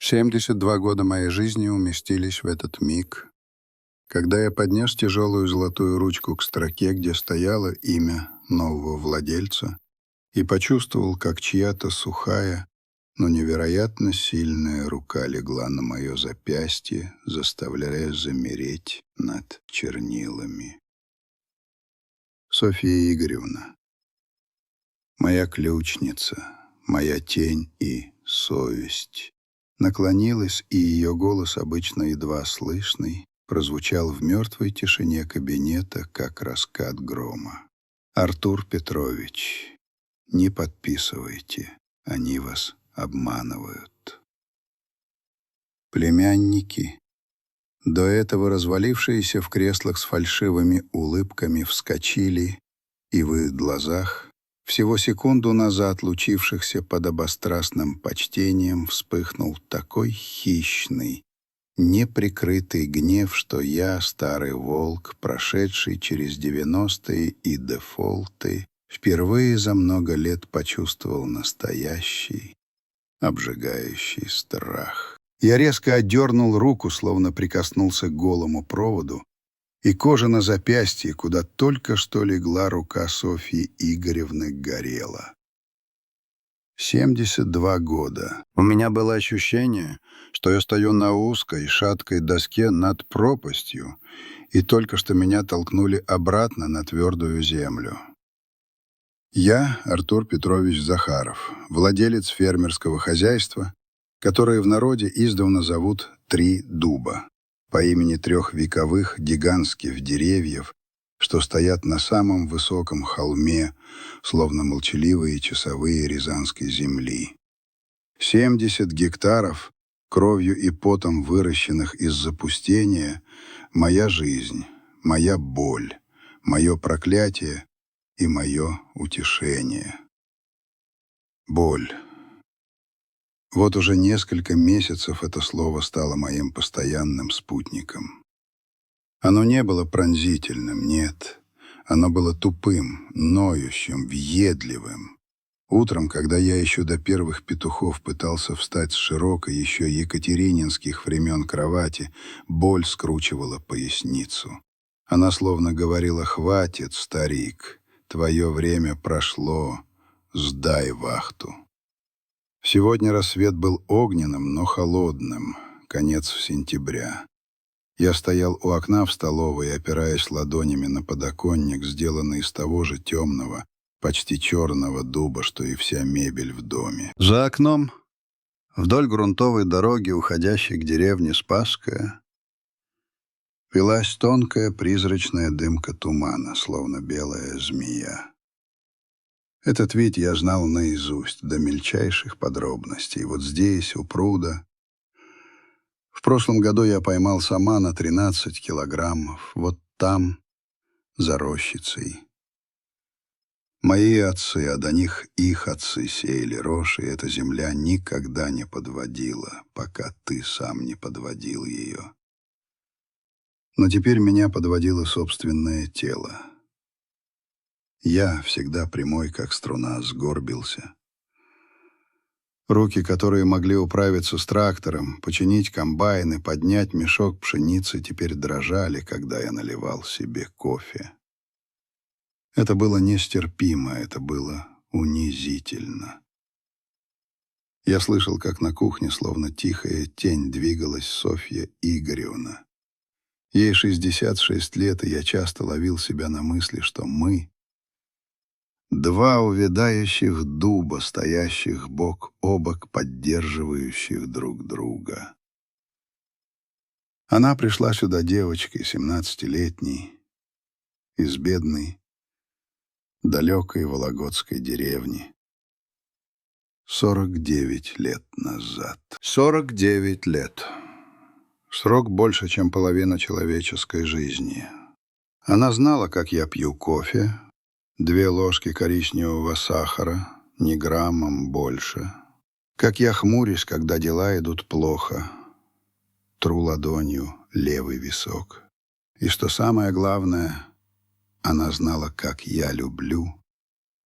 72 года моей жизни уместились в этот миг, когда я поднес тяжелую золотую ручку к строке, где стояло имя нового владельца, и почувствовал, как чья-то сухая, но невероятно сильная рука легла на мое запястье, заставляя замереть над чернилами. Софья Игоревна, моя ключница, моя тень и совесть, наклонилась, и ее голос, обычно едва слышный, прозвучал в мертвой тишине кабинета, как раскат грома. «Артур Петрович, не подписывайте, они вас обманывают». Племянники, до этого развалившиеся в креслах с фальшивыми улыбками, вскочили, и в их глазах, всего секунду назад лучившихся подобострастным почтением, вспыхнул такой хищный, неприкрытый гнев, что я, старый волк, прошедший через 90-е и дефолты, впервые за много лет почувствовал настоящий, обжигающий страх. Я резко отдернул руку, словно прикоснулся к голому проводу, и кожа на запястье, куда только что легла рука Софьи Игоревны, горела. 72 года. У меня было ощущение, что я стою на узкой, шаткой доске над пропастью, и только что меня толкнули обратно на твердую землю. Я, Артур Петрович Захаров, владелец фермерского хозяйства, которое в народе издавна зовут «Три дуба», по имени 3 вековых гигантских деревьев, что стоят на самом высоком холме, словно молчаливые часовые рязанской земли. 70 гектаров, кровью и потом выращенных из запустения, моя жизнь, моя боль, мое проклятие и мое утешение. Боль. Вот уже несколько месяцев это слово стало моим постоянным спутником. Оно не было пронзительным, нет. Оно было тупым, ноющим, въедливым. Утром, когда я еще до первых петухов пытался встать с широкой, еще екатерининских времен кровати, боль скручивала поясницу. Она словно говорила: «Хватит, старик, твое время прошло, сдай вахту». Сегодня рассвет был огненным, но холодным, конец сентября. Я стоял у окна в столовой, опираясь ладонями на подоконник, сделанный из того же темного, почти черного дуба, что и вся мебель в доме. За окном, вдоль грунтовой дороги, уходящей к деревне Спасская, велась тонкая призрачная дымка тумана, словно белая змея. Этот вид я знал наизусть, до мельчайших подробностей. Вот здесь, у пруда. В прошлом году я поймал самана 13 килограммов. Вот там, за рощицей. Мои отцы, а до них их отцы сеяли рожь, и эта земля никогда не подводила, пока ты сам не подводил ее. Но теперь меня подводило собственное тело. Я, всегда прямой, как струна, сгорбился. Руки, которые могли управиться с трактором, починить комбайн и поднять мешок пшеницы, теперь дрожали, когда я наливал себе кофе. Это было нестерпимо, это было унизительно. Я слышал, как на кухне, словно тихая тень, двигалась Софья Игоревна. Ей 66 лет, и я часто ловил себя на мысли, что мы — два увядающих дуба, стоящих бок о бок, поддерживающих друг друга. Она пришла сюда девочкой, 17-летней, из бедной, далекой вологодской деревни. 49 лет назад. 49 лет. Срок больше, чем половина человеческой жизни. Она знала, как я пью кофе, 2 ложки коричневого сахара, ни граммом больше. Как я хмурюсь, когда дела идут плохо, тру ладонью левый висок. И что самое главное, она знала, как я люблю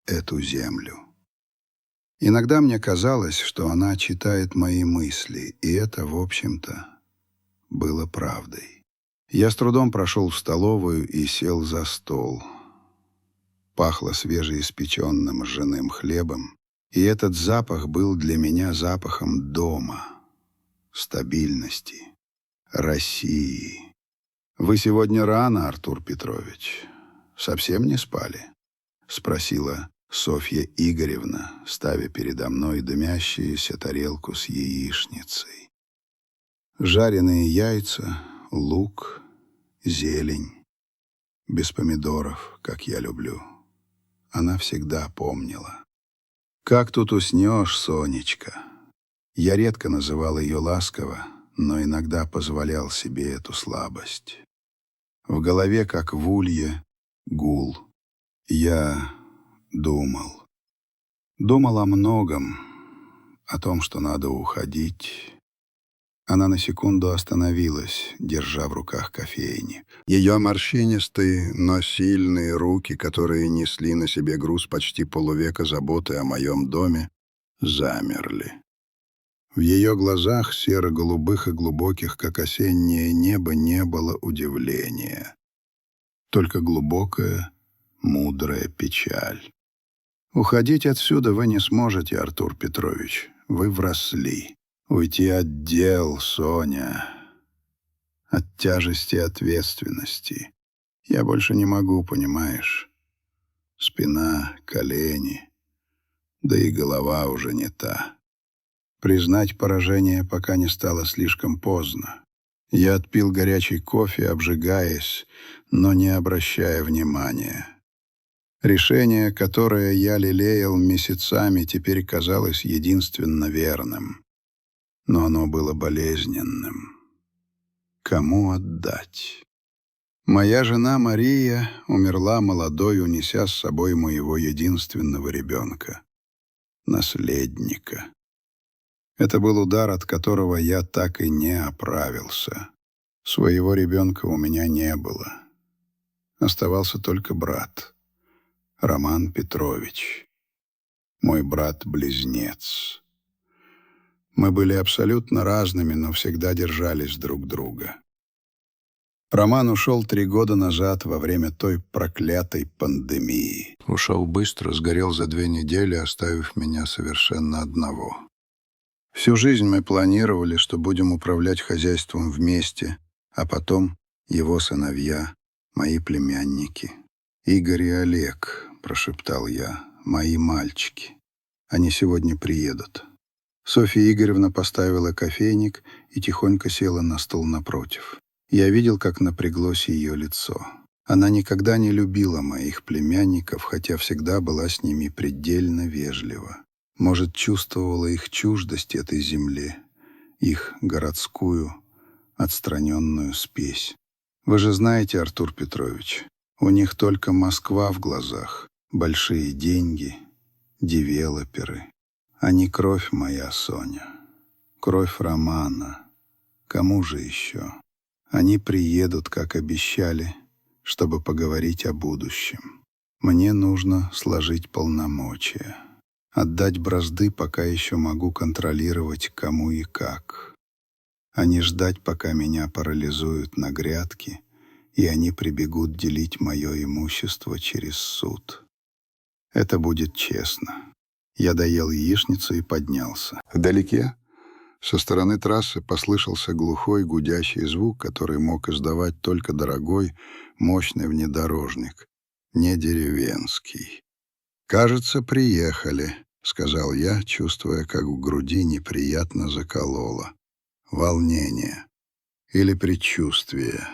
эту землю. Иногда мне казалось, что она читает мои мысли, и это, в общем-то, было правдой. Я с трудом прошел в столовую и сел за стол. Пахло свежеиспеченным ржаным хлебом, и этот запах был для меня запахом дома, стабильности, России. «Вы сегодня рано, Артур Петрович. Совсем не спали?» — спросила Софья Игоревна, ставя передо мной дымящуюся тарелку с яичницей. Жареные яйца, лук, зелень, без помидоров, как я люблю. Она всегда помнила. «Как тут уснешь, Сонечка?» Я редко называл ее ласково, но иногда позволял себе эту слабость. В голове, как в улье, гул. Я думал. Думал о многом, о том, что надо уходить. Она на секунду остановилась, держа в руках кофейник. Ее морщинистые, но сильные руки, которые несли на себе груз почти полувека заботы о моем доме, замерли. В ее глазах, серо-голубых и глубоких, как осеннее небо, не было удивления. Только глубокая, мудрая печаль. «Уходить отсюда вы не сможете, Артур Петрович. Вы вросли. Уйти от дел, Соня. От тяжести ответственности. Я больше не могу, понимаешь? Спина, колени, да и голова уже не та. Признать поражение, пока не стало слишком поздно. Я отпил горячий кофе, обжигаясь, но не обращая внимания. Решение, которое я лелеял месяцами, теперь казалось единственно верным. Но оно было болезненным. Кому отдать? Моя жена Мария умерла молодой, унеся с собой моего единственного ребенка, наследника. Это был удар, от которого я так и не оправился. Своего ребенка у меня не было. Оставался только брат, Роман Петрович, мой брат-близнец. Мы были абсолютно разными, но всегда держались друг друга. Роман ушел 3 года назад во время той проклятой пандемии. Ушел быстро, сгорел за 2 недели, оставив меня совершенно одного. Всю жизнь мы планировали, что будем управлять хозяйством вместе, а потом его сыновья, мои племянники. «Игорь и Олег», — прошептал я, — «мои мальчики. Они сегодня приедут». Софья Игоревна поставила кофейник и тихонько села на стул напротив. Я видел, как напряглось ее лицо. Она никогда не любила моих племянников, хотя всегда была с ними предельно вежлива. Может, чувствовала их чуждость этой земле, их городскую, отстраненную спесь. Вы же знаете, Артур Петрович, у них только Москва в глазах, большие деньги, девелоперы. Они кровь моя, Соня, кровь Романа. Кому же еще? Они приедут, как обещали, чтобы поговорить о будущем. Мне нужно сложить полномочия, отдать бразды, пока еще могу контролировать, кому и как. А не ждать, пока меня парализуют на грядке, и они прибегут делить мое имущество через суд. Это будет честно. Я доел яичницу и поднялся. Вдалеке, со стороны трассы, послышался глухой гудящий звук, который мог издавать только дорогой, мощный внедорожник, не деревенский. «Кажется, приехали», — сказал я, чувствуя, как в груди неприятно закололо. Волнение или предчувствие.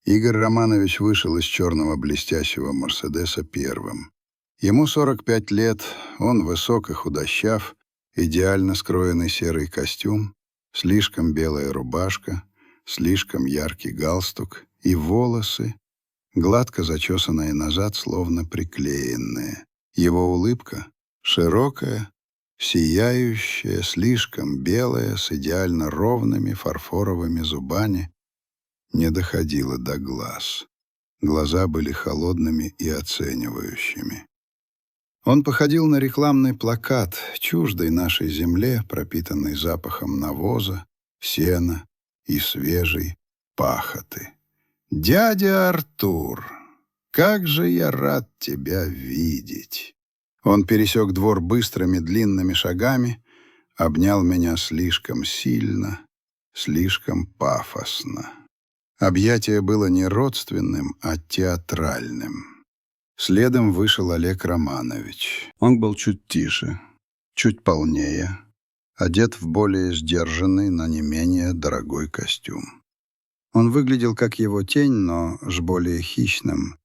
Игорь Романович вышел из черного блестящего «Мерседеса» первым. Ему 45 лет, он высок и худощав, идеально скроенный серый костюм, слишком белая рубашка, слишком яркий галстук и волосы, гладко зачесанные назад, словно приклеенные. Его улыбка широкая, сияющая, слишком белая, с идеально ровными фарфоровыми зубами, не доходила до глаз. Глаза были холодными и оценивающими. Он походил на рекламный плакат, чуждой нашей земле, пропитанный запахом навоза, сена и свежей пахоты. «Дядя Артур, как же я рад тебя видеть!» Он пересек двор быстрыми длинными шагами, обнял меня слишком сильно, слишком пафосно. Объятие было не родственным, а театральным. Следом вышел Олег Романович. Он был чуть тише, чуть полнее, одет в более сдержанный, но не менее дорогой костюм. Он выглядел как его тень, но с более хищным,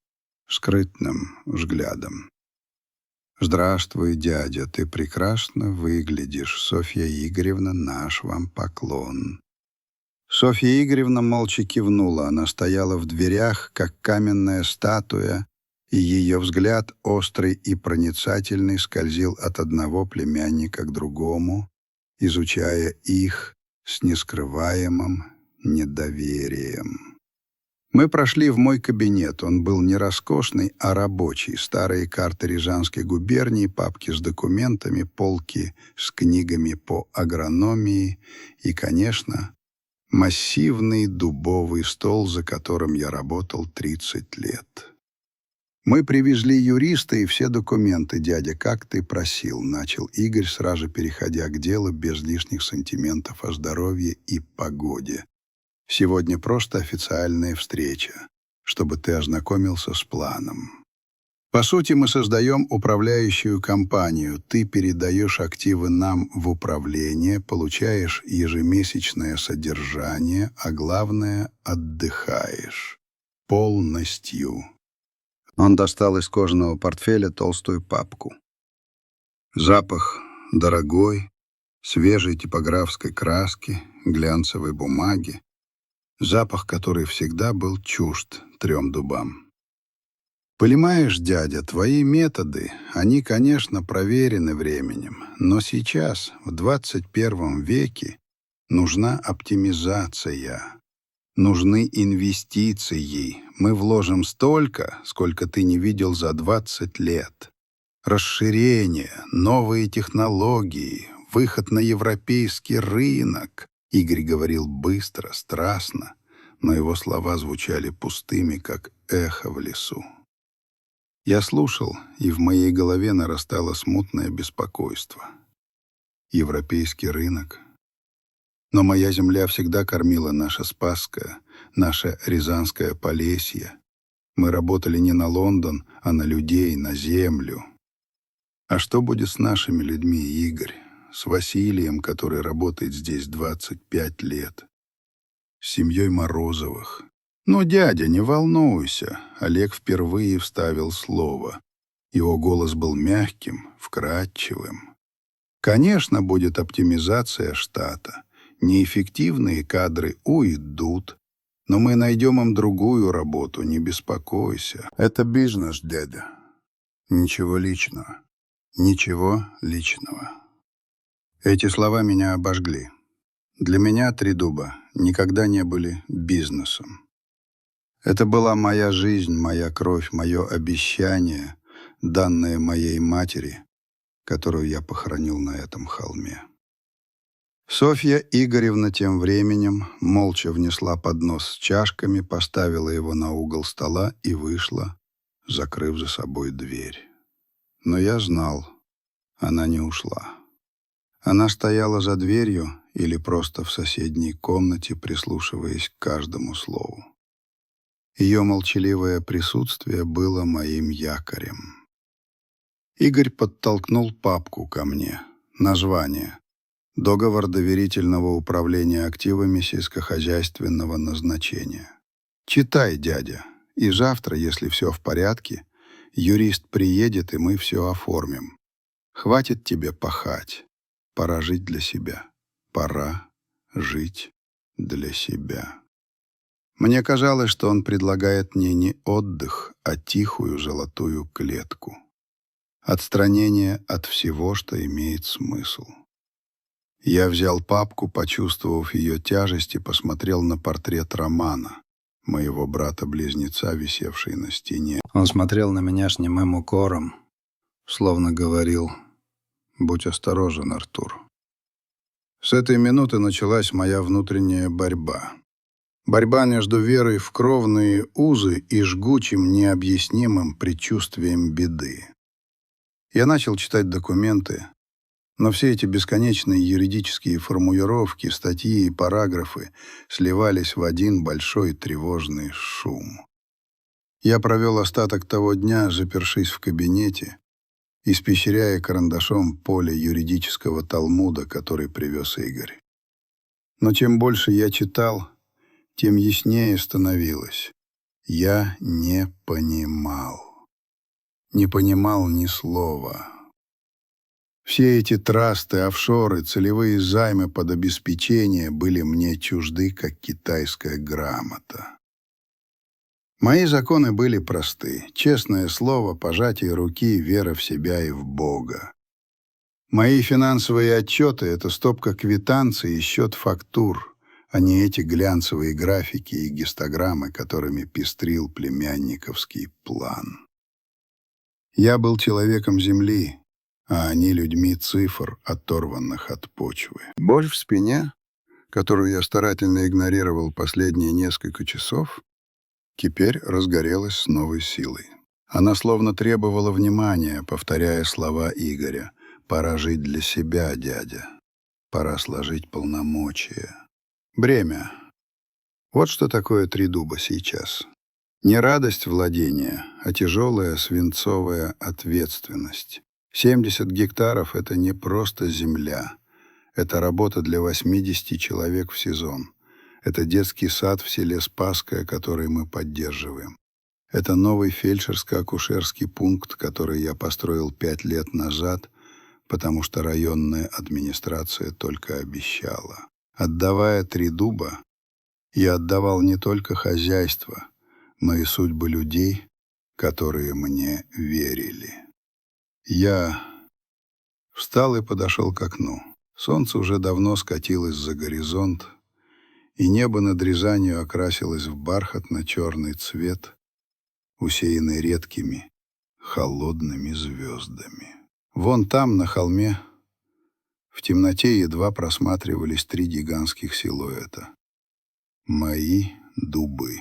скрытным взглядом. «Здравствуй, дядя, ты прекрасно выглядишь. Софья Игоревна, наш вам поклон». Софья Игоревна молча кивнула. Она стояла в дверях, как каменная статуя, и ее взгляд, острый и проницательный, скользил от одного племянника к другому, изучая их с нескрываемым недоверием. Мы прошли в мой кабинет. Он был не роскошный, а рабочий. Старые карты Рязанской губернии, папки с документами, полки с книгами по агрономии и, конечно, массивный дубовый стол, за которым я работал 30 лет. «Мы привезли юриста и все документы, дядя, как ты просил», — начал Игорь, сразу переходя к делу без лишних сантиментов о здоровье и погоде. «Сегодня просто официальная встреча, чтобы ты ознакомился с планом. По сути, мы создаем управляющую компанию. Ты передаешь активы нам в управление, получаешь ежемесячное содержание, а главное — отдыхаешь. Полностью». Он достал из кожаного портфеля толстую папку. Запах дорогой, свежей типографской краски, глянцевой бумаги. Запах, который всегда был чужд 3 дубам. «Понимаешь, дядя, твои методы, они, конечно, проверены временем, но сейчас, в 21 веке, нужна оптимизация, нужны инвестиции. Мы вложим столько, сколько ты не видел за 20 лет. Расширение, новые технологии, выход на европейский рынок». Игорь говорил быстро, страстно, но его слова звучали пустыми, как эхо в лесу. Я слушал, и в моей голове нарастало смутное беспокойство. Европейский рынок. Но моя земля всегда кормила наша Спасская, наше Рязанское Полесье. Мы работали не на Лондон, а на людей, на землю. А что будет с нашими людьми, Игорь? С Василием, который работает здесь 25 лет. С семьей Морозовых. «Ну, дядя, не волнуйся», — Олег впервые вставил слово. Его голос был мягким, вкрадчивым. «Конечно, будет оптимизация штата. Неэффективные кадры уйдут, но мы найдем им другую работу, не беспокойся. Это бизнес, дядя. Ничего личного. Ничего личного». Эти слова меня обожгли. Для меня 3 дуба никогда не были бизнесом. Это была моя жизнь, моя кровь, мое обещание, данное моей матери, которую я похоронил на этом холме. Софья Игоревна тем временем молча внесла поднос с чашками, поставила его на угол стола и вышла, закрыв за собой дверь. Но я знал, она не ушла. Она стояла за дверью или просто в соседней комнате, прислушиваясь к каждому слову. Ее молчаливое присутствие было моим якорем. Игорь подтолкнул папку ко мне. Название. «Договор доверительного управления активами сельскохозяйственного назначения». «Читай, дядя, и завтра, если все в порядке, юрист приедет, и мы все оформим. Хватит тебе пахать. Пора жить для себя. Пора жить для себя». Мне казалось, что он предлагает мне не отдых, а тихую золотую клетку. Отстранение от всего, что имеет смысл. Я взял папку, почувствовав ее тяжесть, и посмотрел на портрет Романа, моего брата-близнеца, висевший на стене. Он смотрел на меня с немым укором. словно говорил: «Будь осторожен, Артур». С этой минуты началась моя внутренняя борьба. Борьба между верой в кровные узы и жгучим, необъяснимым предчувствием беды. Я начал читать документы, но все эти бесконечные юридические формулировки, статьи и параграфы сливались в один большой тревожный шум. Я провел остаток того дня, запершись в кабинете, испещряя карандашом поле юридического талмуда, который привез Игорь. Но чем больше я читал, тем яснее становилось. Я не понимал. Не понимал ни слова. Все эти трасты, офшоры, целевые займы под обеспечение были мне чужды, как китайская грамота. Мои законы были просты. Честное слово, пожатие руки, вера в себя и в Бога. Мои финансовые отчеты — это стопка квитанций и счет фактур, а не эти глянцевые графики и гистограммы, которыми пестрил племянниковский план. Я был человеком земли, а они людьми цифр, оторванных от почвы. Боль в спине, которую я старательно игнорировал последние несколько часов, теперь разгорелась с новой силой. Она словно требовала внимания, повторяя слова Игоря: «Пора жить для себя, дядя. Пора сложить полномочия». Бремя. Вот что такое Три дуба сейчас. Не радость владения, а тяжелая свинцовая ответственность. 70 гектаров — это не просто земля. Это работа для 80 человек в сезон. Это детский сад в селе Спасское, который мы поддерживаем. Это новый фельдшерско-акушерский пункт, который я построил 5 лет назад, потому что районная администрация только обещала. Отдавая Три дуба, я отдавал не только хозяйство, но и судьбы людей, которые мне верили. Я встал и подошел к окну. Солнце уже давно скатилось за горизонт, и небо над Рязанью окрасилось в бархатно-черный цвет, усеянный редкими, холодными звездами. Вон там, на холме, в темноте едва просматривались 3 гигантских силуэта. Мои дубы.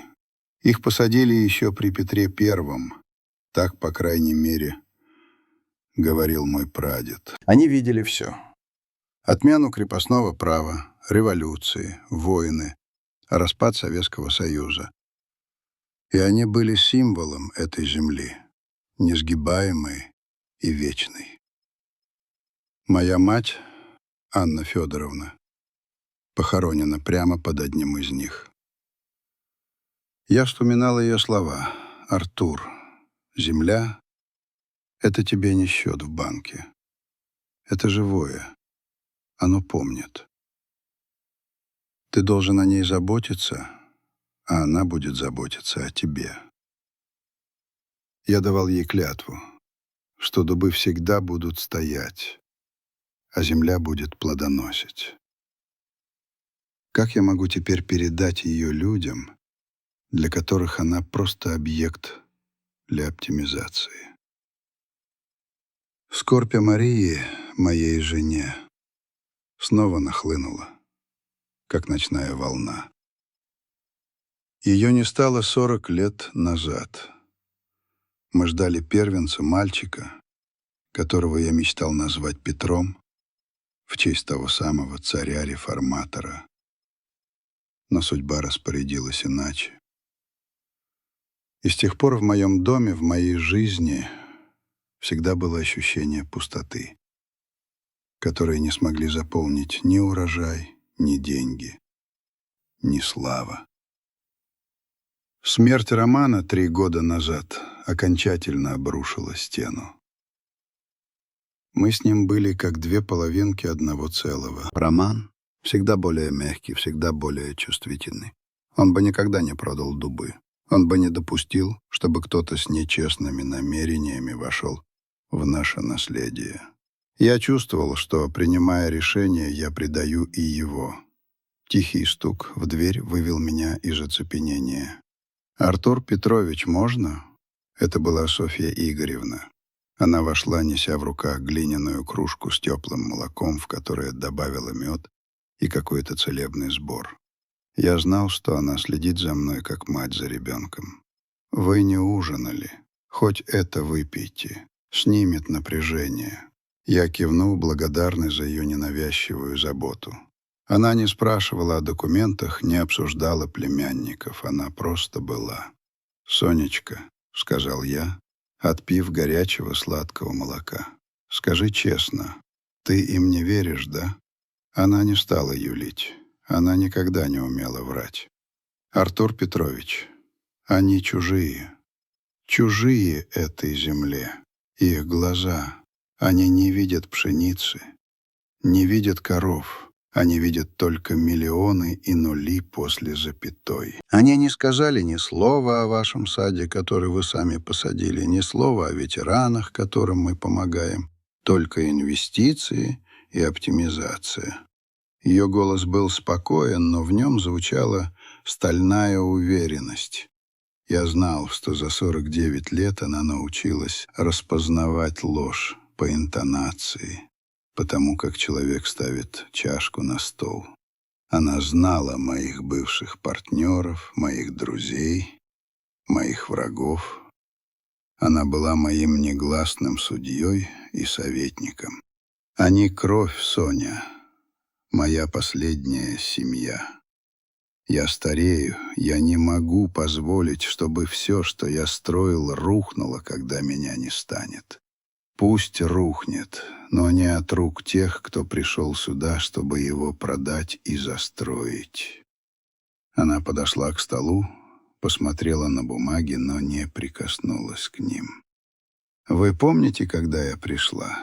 Их посадили еще при Петре Первом. Так, по крайней мере, говорил мой прадед. Они видели все. Отмену крепостного права, революции, войны, распад Советского Союза. И они были символом этой земли, несгибаемой и вечной. Моя мать, Анна Федоровна, похоронена прямо под одним из них. Я вспоминал ее слова: «Артур, земля — это тебе не счет в банке. Это живое. Оно помнит. Ты должен о ней заботиться, а она будет заботиться о тебе». Я давал ей клятву, что дубы всегда будут стоять, а земля будет плодоносить. Как я могу теперь передать ее людям, для которых она просто объект для оптимизации? Скорбь о Марии, моей жене, снова нахлынула, как ночная волна. Ее не стало 40 лет назад. Мы ждали первенца, мальчика, которого я мечтал назвать Петром, в честь того самого царя-реформатора. Но судьба распорядилась иначе. И с тех пор в моем доме, в моей жизни всегда было ощущение пустоты, которые не смогли заполнить ни урожай, ни деньги, ни слава. Смерть Романа 3 года назад окончательно обрушила стену. Мы с ним были как 2 половинки одного целого. Роман всегда более мягкий, всегда более чувствительный. Он бы никогда не продал дубы. Он бы не допустил, чтобы кто-то с нечестными намерениями вошел в наше наследие. Я чувствовал, что, принимая решение, я предаю и его. Тихий стук в дверь вывел меня из оцепенения. «Артур Петрович, можно?» Это была Софья Игоревна. Она вошла, неся в руках глиняную кружку с теплым молоком, в которое добавила мед и какой-то целебный сбор. Я знал, что она следит за мной, как мать за ребенком. «Вы не ужинали. Хоть это выпейте. Снимет напряжение». Я кивнул, благодарный за ее ненавязчивую заботу. Она не спрашивала о документах, не обсуждала племянников. Она просто была. «Сонечка», — сказал я, отпив горячего сладкого молока, — «скажи честно, ты им не веришь, да?» Она не стала юлить. Она никогда не умела врать. «Артур Петрович, они чужие. Чужие этой земле. Их глаза. Они не видят пшеницы, не видят коров. Они видят только миллионы и нули после запятой. Они не сказали ни слова о вашем саде, который вы сами посадили, ни слова о ветеранах, которым мы помогаем. Только инвестиции и оптимизация». Ее голос был спокоен, но в нем звучала стальная уверенность. Я знал, что за 49 лет она научилась распознавать ложь по интонации, потому как человек ставит чашку на стол. Она знала моих бывших партнеров, моих друзей, моих врагов. Она была моим негласным судьей и советником. Они кровь, Соня, моя последняя семья. Я старею, я не могу позволить, чтобы все, что я строил, рухнуло, когда меня не станет. Пусть рухнет, но не от рук тех, кто пришел сюда, чтобы его продать и застроить. Она подошла к столу, посмотрела на бумаги, но не прикоснулась к ним. «Вы помните, когда я пришла?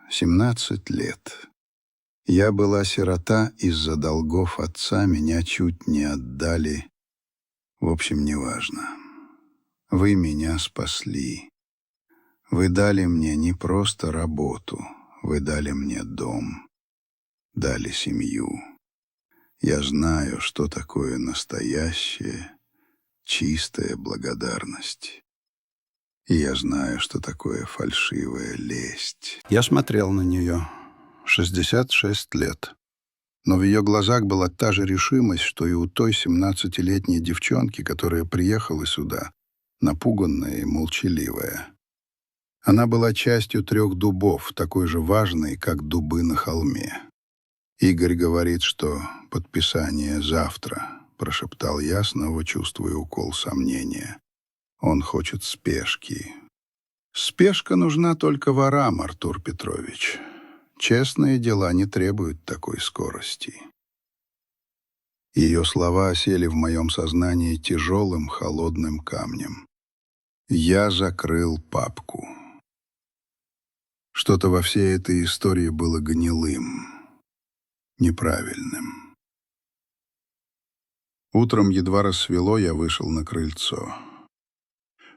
17 лет. Я была сирота из-за долгов отца, меня чуть не отдали. В общем, неважно. Вы меня спасли. Вы дали мне не просто работу, вы дали мне дом, дали семью. Я знаю, что такое настоящая, чистая благодарность. И я знаю, что такое фальшивая лесть». Я смотрел на нее. 66 лет. Но в ее глазах была та же решимость, что и у той 17-летней девчонки, которая приехала сюда, напуганная и молчаливая. Она была частью 3 дубов, такой же важной, как дубы на холме. «Игорь говорит, что подписание завтра», — прошептал я, снова чувствуя укол сомнения. «Он хочет спешки». «Спешка нужна только ворам, Артур Петрович. Честные дела не требуют такой скорости». Ее слова осели в моем сознании тяжелым, холодным камнем. Я закрыл папку. Что-то во всей этой истории было гнилым, неправильным. Утром едва рассвело, я вышел на крыльцо.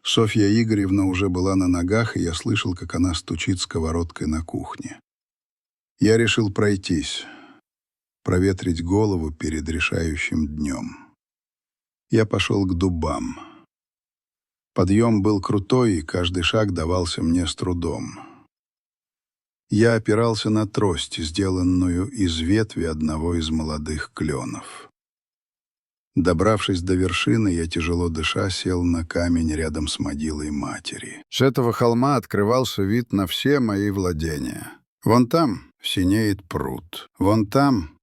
Софья Игоревна уже была на ногах, и я слышал, как она стучит сковородкой на кухне. Я решил пройтись, проветрить голову перед решающим днем. Я пошел к дубам. Подъем был крутой, и каждый шаг давался мне с трудом. Я опирался на трость, сделанную из ветви одного из молодых кленов. Добравшись до вершины, я, тяжело дыша, сел на камень рядом с могилой матери. С этого холма открывался вид на все мои владения. Вон там синеет пруд. Вон там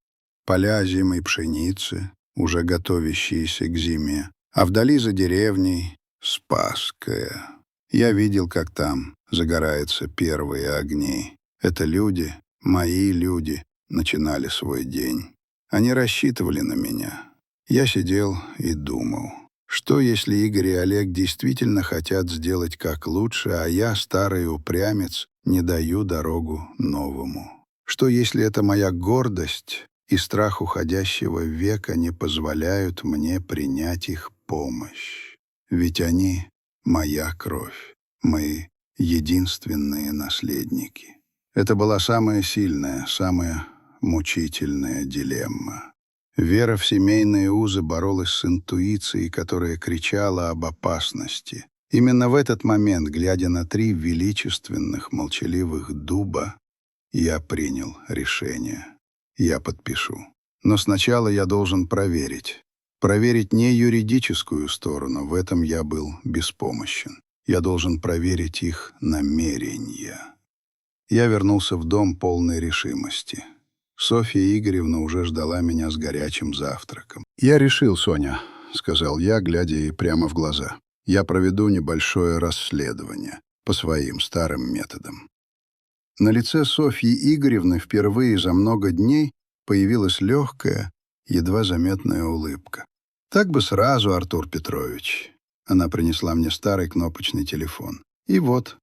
поля озимой пшеницы, уже готовящиеся к зиме. А вдали за деревней Спасская. Я видел, как там загораются первые огни. Это люди, мои люди, начинали свой день. Они рассчитывали на меня. Я сидел и думал, что если Игорь и Олег действительно хотят сделать как лучше, а я, старый упрямец, не даю дорогу новому? Что если это моя гордость и страх уходящего века не позволяют мне принять их помощь? Ведь они — моя кровь, мои единственные наследники. Это была самая сильная, самая мучительная дилемма. Вера в семейные узы боролась с интуицией, которая кричала об опасности, Именно в этот момент, глядя на 3 величественных, молчаливых дуба, я принял решение. Я подпишу. Но сначала я должен проверить. Проверить не юридическую сторону, в этом я был беспомощен. Я должен проверить их намерения. Я вернулся в дом полной решимости. Софья Игоревна уже ждала меня с горячим завтраком. «Я решил, Соня», — сказал я, глядя ей прямо в глаза. «Я проведу небольшое расследование по своим старым методам». На лице Софьи Игоревны впервые за много дней появилась легкая, едва заметная улыбка. «Так бы сразу, Артур Петрович». Она принесла мне старый кнопочный телефон. «И вот,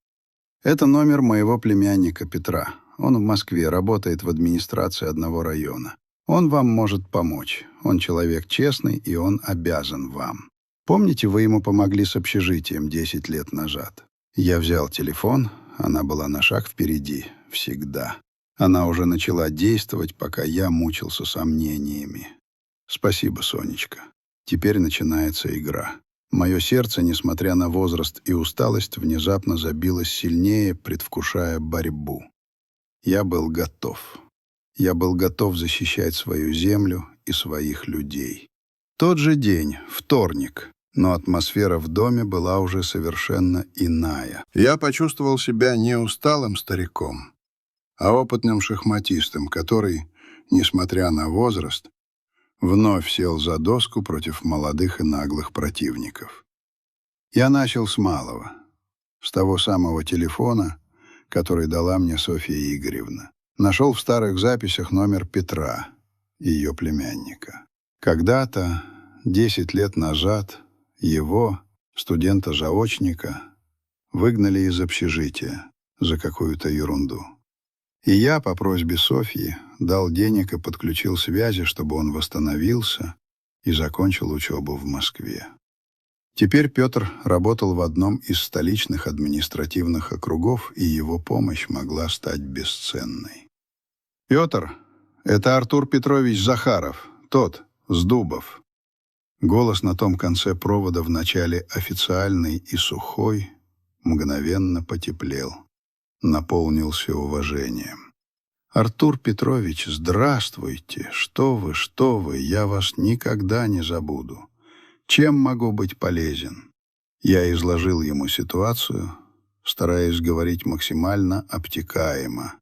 это номер моего племянника Петра. Он в Москве, работает в администрации одного района. Он вам может помочь. Он человек честный, и он обязан вам. Помните, вы ему помогли с общежитием 10 лет назад?» Я взял телефон, она была на шаг впереди, всегда. Она уже начала действовать, пока я мучился сомнениями. «Спасибо, Сонечка. Теперь начинается игра». Мое сердце, несмотря на возраст и усталость, внезапно забилось сильнее, предвкушая борьбу. Я был готов. Я был готов защищать свою землю и своих людей. Тот же день, вторник, но атмосфера в доме была уже совершенно иная. Я почувствовал себя не усталым стариком, а опытным шахматистом, который, несмотря на возраст, вновь сел за доску против молодых и наглых противников. Я начал с малого, с того самого телефона, который дала мне Софья Игоревна. Нашел в старых записях номер Петра, ее племянника. Когда-то, 10 лет назад, его, студента-заочника, выгнали из общежития за какую-то ерунду. И я, по просьбе Софьи, дал денег и подключил связи, чтобы он восстановился и закончил учебу в Москве. Теперь Петр работал в одном из столичных административных округов, и его помощь могла стать бесценной. «Петр, это Артур Петрович Захаров, тот, с Дубов». Голос на том конце провода, вначале официальный и сухой, мгновенно потеплел, наполнился уважением. «Артур Петрович, здравствуйте! Что вы, я вас никогда не забуду. Чем могу быть полезен?» Я изложил ему ситуацию, стараясь говорить максимально обтекаемо,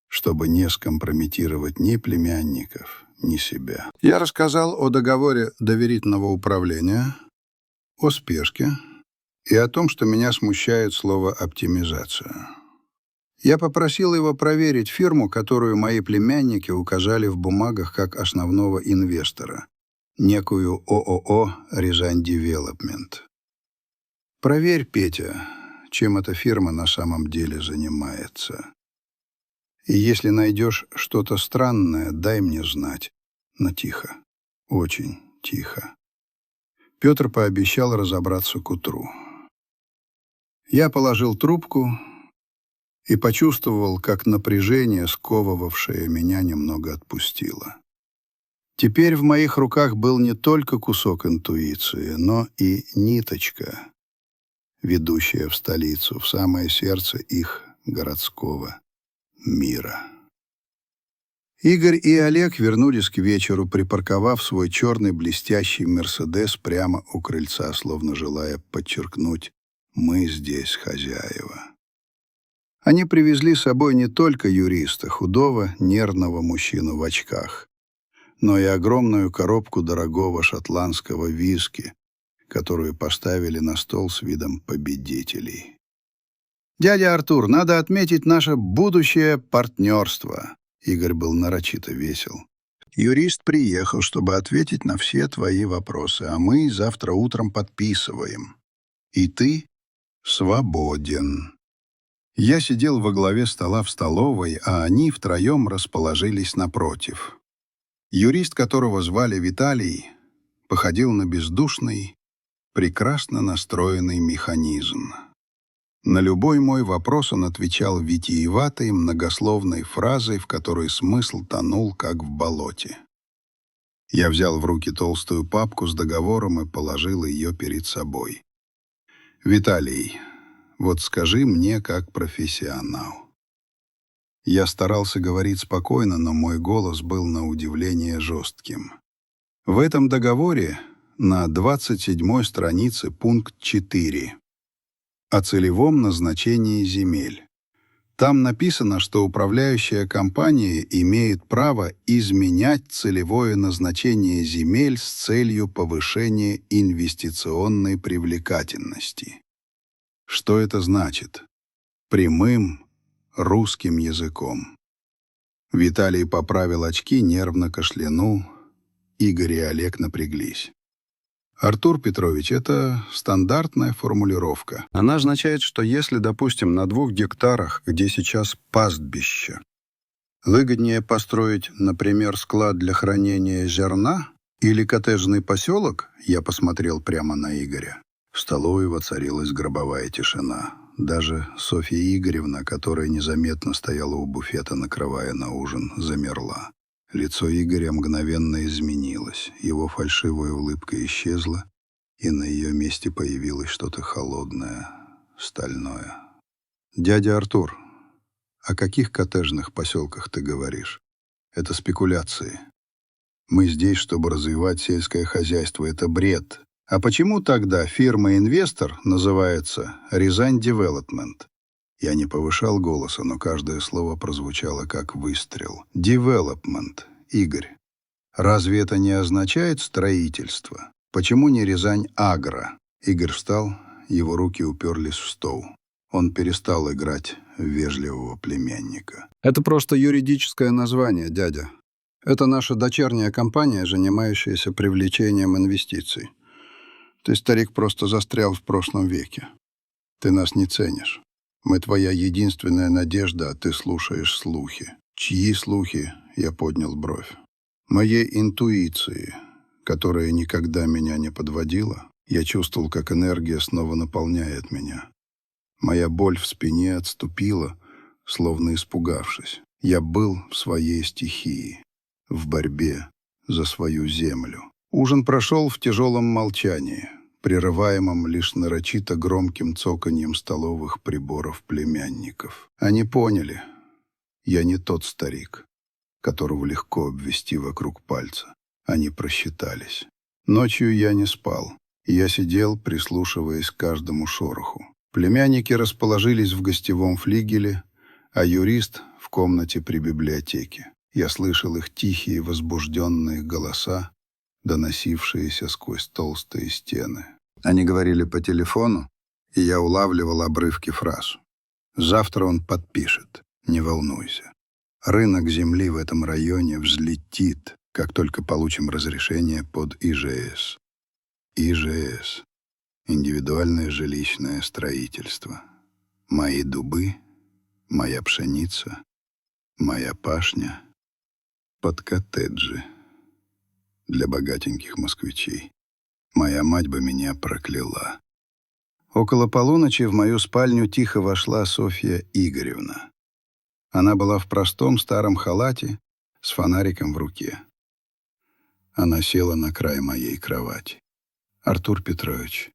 чтобы не скомпрометировать ни племянников, ни себя. Я рассказал о договоре доверительного управления, о спешке и о том, что меня смущает слово «оптимизация». Я попросил его проверить фирму, которую мои племянники указали в бумагах как основного инвестора, некую ООО «Рязань Девелопмент». Проверь, Петя, чем эта фирма на самом деле занимается. И если найдешь что-то странное, дай мне знать. Но тихо, очень тихо. Петр пообещал разобраться к утру. Я положил трубку и почувствовал, как напряжение, сковывавшее меня, немного отпустило. Теперь в моих руках был не только кусок интуиции, но и ниточка, ведущая в столицу, в самое сердце их городского мира. Игорь и Олег вернулись к вечеру, припарковав свой черный блестящий «Мерседес» прямо у крыльца, словно желая подчеркнуть: «Мы здесь хозяева». Они привезли с собой не только юриста, худого, нервного мужчину в очках, но и огромную коробку дорогого шотландского виски, которую поставили на стол с видом победителей. «Дядя Артур, надо отметить наше будущее партнерство». Игорь был нарочито весел. «Юрист приехал, чтобы ответить на все твои вопросы, а мы завтра утром подписываем. И ты свободен». Я сидел во главе стола в столовой, а они втроем расположились напротив. Юрист, которого звали Виталий, походил на бездушный, прекрасно настроенный механизм. На любой мой вопрос он отвечал витиеватой, многословной фразой, в которой смысл тонул, как в болоте. Я взял в руки толстую папку с договором и положил ее перед собой. Виталий, вот скажи мне как профессионал. Я старался говорить спокойно, но мой голос был на удивление жестким. В этом договоре на 27-й странице пункт 4 о целевом назначении земель. Там написано, что управляющая компания имеет право изменять целевое назначение земель с целью повышения инвестиционной привлекательности. Что это значит? Прямым русским языком. Виталий поправил очки, нервно кашлянул. Игорь и Олег напряглись. Артур Петрович, это стандартная формулировка. Она означает, что если, допустим, на 2 гектарах, где сейчас пастбище, выгоднее построить, например, склад для хранения зерна или коттеджный поселок, я посмотрел прямо на Игоря. В столовой воцарилась гробовая тишина. Даже Софья Игоревна, которая незаметно стояла у буфета, накрывая на ужин, замерла. Лицо Игоря мгновенно изменилось, его фальшивая улыбка исчезла, и на ее месте появилось что-то холодное, стальное. «Дядя Артур, о каких коттеджных поселках ты говоришь? Это спекуляции. Мы здесь, чтобы развивать сельское хозяйство, это бред. А почему тогда фирма-инвестор называется «Рязань Девелопмент»?» Я не повышал голоса, но каждое слово прозвучало как выстрел. «Девелопмент, Игорь. Разве это не означает строительство? Почему не Рязань Агро?» Игорь встал, его руки уперлись в стол. Он перестал играть в вежливого племянника. «Это просто юридическое название, дядя. Это наша дочерняя компания, занимающаяся привлечением инвестиций. Ты, старик, просто застрял в прошлом веке. Ты нас не ценишь. Мы твоя единственная надежда, а ты слушаешь слухи». «Чьи слухи?» — я поднял бровь. «Моей интуиции, которая никогда меня не подводила. Я чувствовал, как энергия снова наполняет меня. Моя боль в спине отступила, словно испугавшись. Я был в своей стихии, в борьбе за свою землю». Ужин прошел в тяжелом молчании, прерываемом лишь нарочито громким цоканьем столовых приборов племянников. Они поняли, я не тот старик, которого легко обвести вокруг пальца. Они просчитались. Ночью я не спал. Я сидел, прислушиваясь к каждому шороху. Племянники расположились в гостевом флигеле, а юрист — в комнате при библиотеке. Я слышал их тихие, возбужденные голоса, доносившиеся сквозь толстые стены. Они говорили по телефону, и я улавливал обрывки фраз. «Завтра он подпишет, не волнуйся. Рынок земли в этом районе взлетит, как только получим разрешение под ИЖС». ИЖС. Индивидуальное жилищное строительство. Мои дубы, моя пшеница, моя пашня под коттеджи для богатеньких москвичей. Моя мать бы меня прокляла. Около полуночи в мою спальню тихо вошла Софья Игоревна. Она была в простом старом халате с фонариком в руке. Она села на край моей кровати. «Артур Петрович,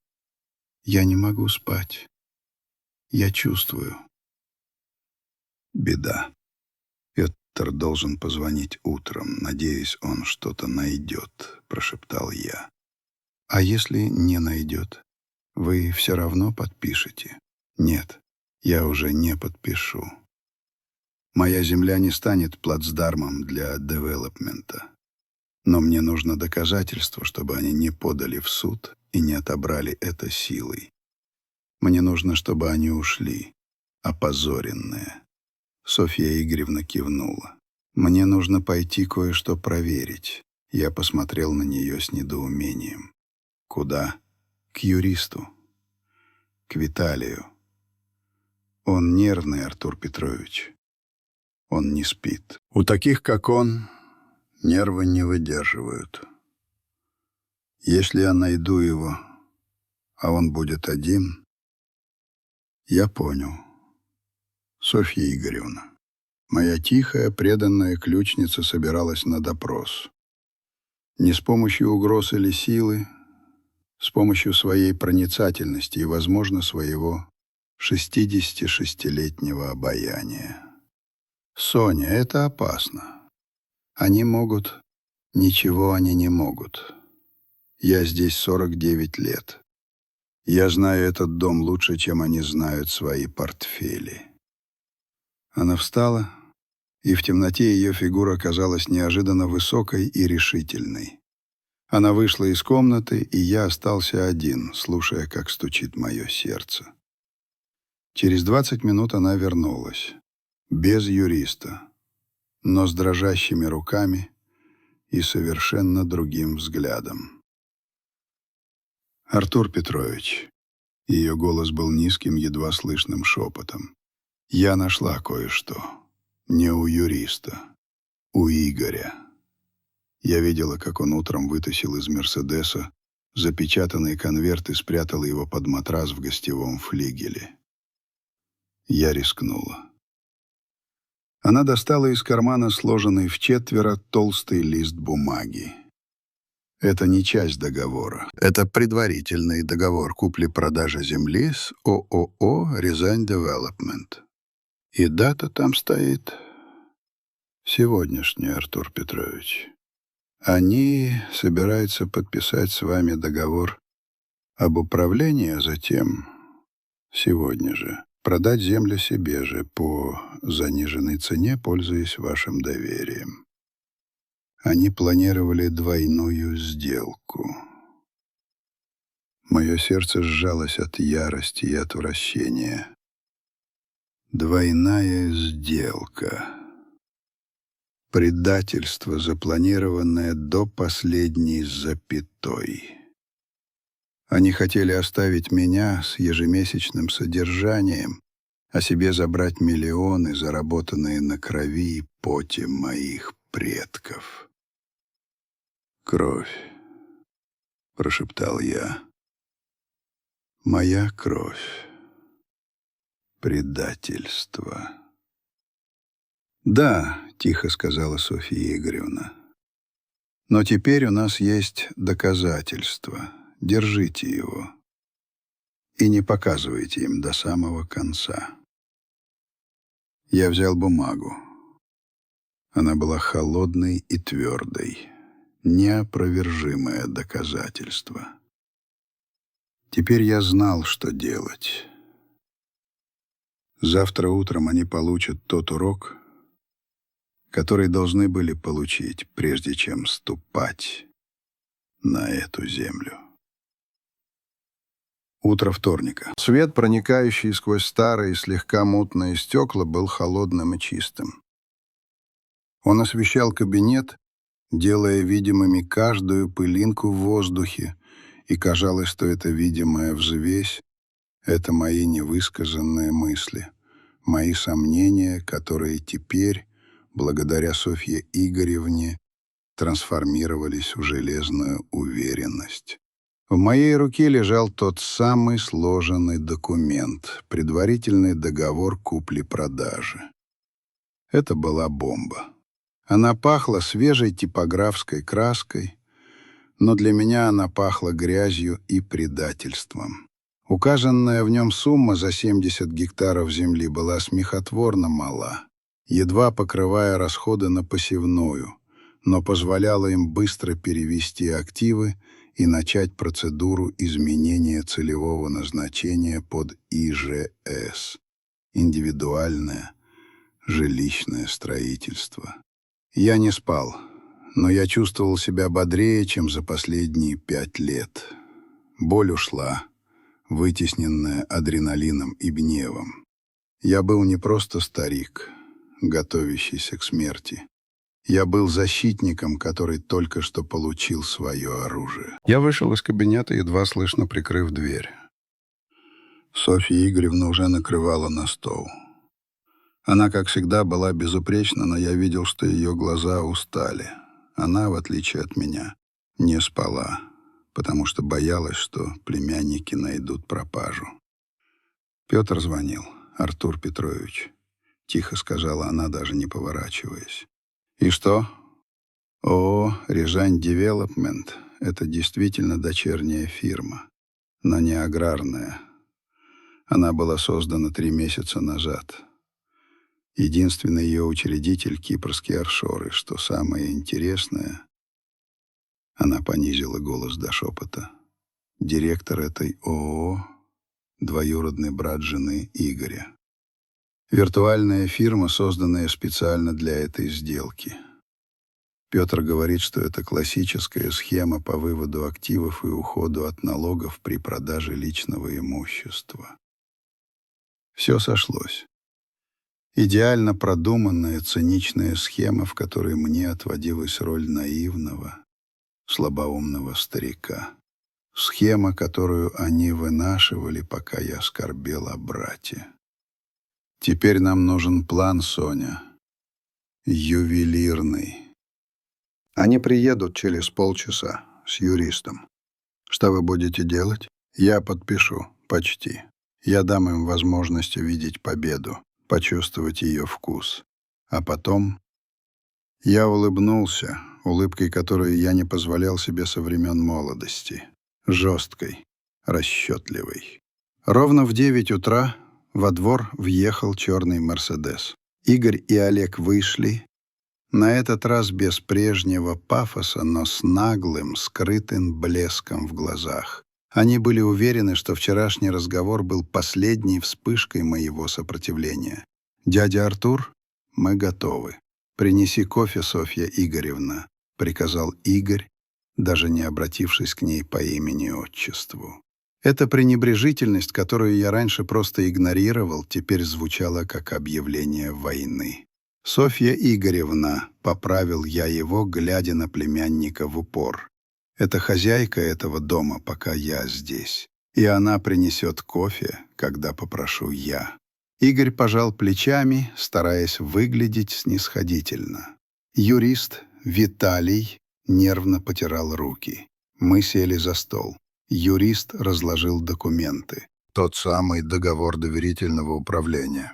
я не могу спать. Я чувствую. Беда. Петр должен позвонить утром. Надеюсь, он что-то найдет», — прошептал я. «А если не найдет, вы все равно подпишете?» «Нет, я уже не подпишу. Моя земля не станет плацдармом для девелопмента. Но мне нужно доказательство, чтобы они не подали в суд и не отобрали это силой. Мне нужно, чтобы они ушли, опозоренные». Софья Игоревна кивнула. «Мне нужно пойти кое-что проверить». Я посмотрел на нее с недоумением. «Куда?» «К юристу. К Виталию. Он нервный, Артур Петрович. Он не спит. У таких, как он, нервы не выдерживают. Если я найду его, а он будет один...» Я понял. Софья Игоревна, моя тихая, преданная ключница собиралась на допрос. Не с помощью угроз или силы, с помощью своей проницательности и, возможно, своего 66-летнего обаяния. «Соня, это опасно. Они могут... Ничего они не могут. Я здесь 49 лет. Я знаю этот дом лучше, чем они знают свои портфели». Она встала, и в темноте ее фигура казалась неожиданно высокой и решительной. Она вышла из комнаты, и я остался один, слушая, как стучит мое сердце. Через 20 минут она вернулась, без юриста, но с дрожащими руками и совершенно другим взглядом. «Артур Петрович», ее голос был низким, едва слышным шепотом, «я нашла кое-что. Не у юриста, у Игоря». Я видела, как он утром вытащил из «Мерседеса» запечатанный конверт и спрятал его под матрас в гостевом флигеле. Я рискнула. Она достала из кармана сложенный вчетверо толстый лист бумаги. Это не часть договора. Это предварительный договор купли-продажи земли с ООО «Рязань Девелопмент». И дата там стоит сегодняшняя, Артур Петрович. Они собираются подписать с вами договор об управлении, а затем, сегодня же, продать землю себе же по заниженной цене, пользуясь вашим доверием. Они планировали двойную сделку. Мое сердце сжалось от ярости и отвращения. Двойная сделка. Предательство, запланированное до последней запятой. Они хотели оставить меня с ежемесячным содержанием, а себе забрать миллионы, заработанные на крови и поте моих предков. «Кровь», — прошептал я. «Моя кровь. Предательство». «Да», — тихо сказала Софья Игоревна. «Но теперь у нас есть доказательства. Держите его. И не показывайте им до самого конца». Я взял бумагу. Она была холодной и твердой. Неопровержимое доказательство. Теперь я знал, что делать. Завтра утром они получат тот урок, который должны были получить, прежде чем ступать на эту землю. Утро вторника. Свет, проникающий сквозь старые, слегка мутные стекла, был холодным и чистым. Он освещал кабинет, делая видимыми каждую пылинку в воздухе, и казалось, что эта видимая взвесь — это мои невысказанные мысли, мои сомнения, которые теперь, благодаря Софье Игоревне, трансформировались в железную уверенность. В моей руке лежал тот самый сложенный документ, предварительный договор купли-продажи. Это была бомба. Она пахла свежей типографской краской, но для меня она пахла грязью и предательством. Указанная в нем сумма за 70 гектаров земли была смехотворно мала, едва покрывая расходы на посевную, но позволяла им быстро перевести активы и начать процедуру изменения целевого назначения под ИЖС – индивидуальное жилищное строительство. Я не спал, но я чувствовал себя бодрее, чем за последние 5 лет. Боль ушла, вытесненная адреналином и гневом. Я был не просто старик, готовящийся к смерти. Я был защитником, который только что получил свое оружие. Я вышел из кабинета, едва слышно прикрыв дверь. Софья Игоревна уже накрывала на стол. Она, как всегда, была безупречна, но я видел, что ее глаза устали. Она, в отличие от меня, не спала, потому что боялась, что племянники найдут пропажу. Петр звонил, Артур Петрович. Тихо сказала она, даже не поворачиваясь. «И что?» «О, Рязань Девелопмент. — это действительно дочерняя фирма, но не аграрная. Она была создана 3 месяца назад. Единственный ее учредитель — кипрские офшоры. Что самое интересное, она понизила голос до шепота. Директор этой ООО — двоюродный брат жены Игоря. Виртуальная фирма, созданная специально для этой сделки. Петр говорит, что это классическая схема по выводу активов и уходу от налогов при продаже личного имущества. Все сошлось. Идеально продуманная, циничная схема, в которой мне отводилась роль наивного, слабоумного старика. Схема, которую они вынашивали, пока я скорбел о брате. Теперь нам нужен план, Соня. Ювелирный. Они приедут через полчаса с юристом. Что вы будете делать? Я подпишу. Почти. Я дам им возможность увидеть победу, почувствовать ее вкус. А потом... Я улыбнулся, улыбкой, которую я не позволял себе со времен молодости. Жесткой, расчетливой. Ровно в 9 утра во двор въехал черный «Мерседес». Игорь и Олег вышли, на этот раз без прежнего пафоса, но с наглым, скрытым блеском в глазах. Они были уверены, что вчерашний разговор был последней вспышкой моего сопротивления. «Дядя Артур, мы готовы. Принеси кофе, Софья Игоревна», — приказал Игорь, даже не обратившись к ней по имени-отчеству. Эта пренебрежительность, которую я раньше просто игнорировал, теперь звучала как объявление войны. «Софья Игоревна», — поправил я его, глядя на племянника в упор. «Это хозяйка этого дома, пока я здесь. И она принесет кофе, когда попрошу я». Игорь пожал плечами, стараясь выглядеть снисходительно. Юрист Виталий нервно потирал руки. Мы сели за стол. Юрист разложил документы. Тот самый договор доверительного управления.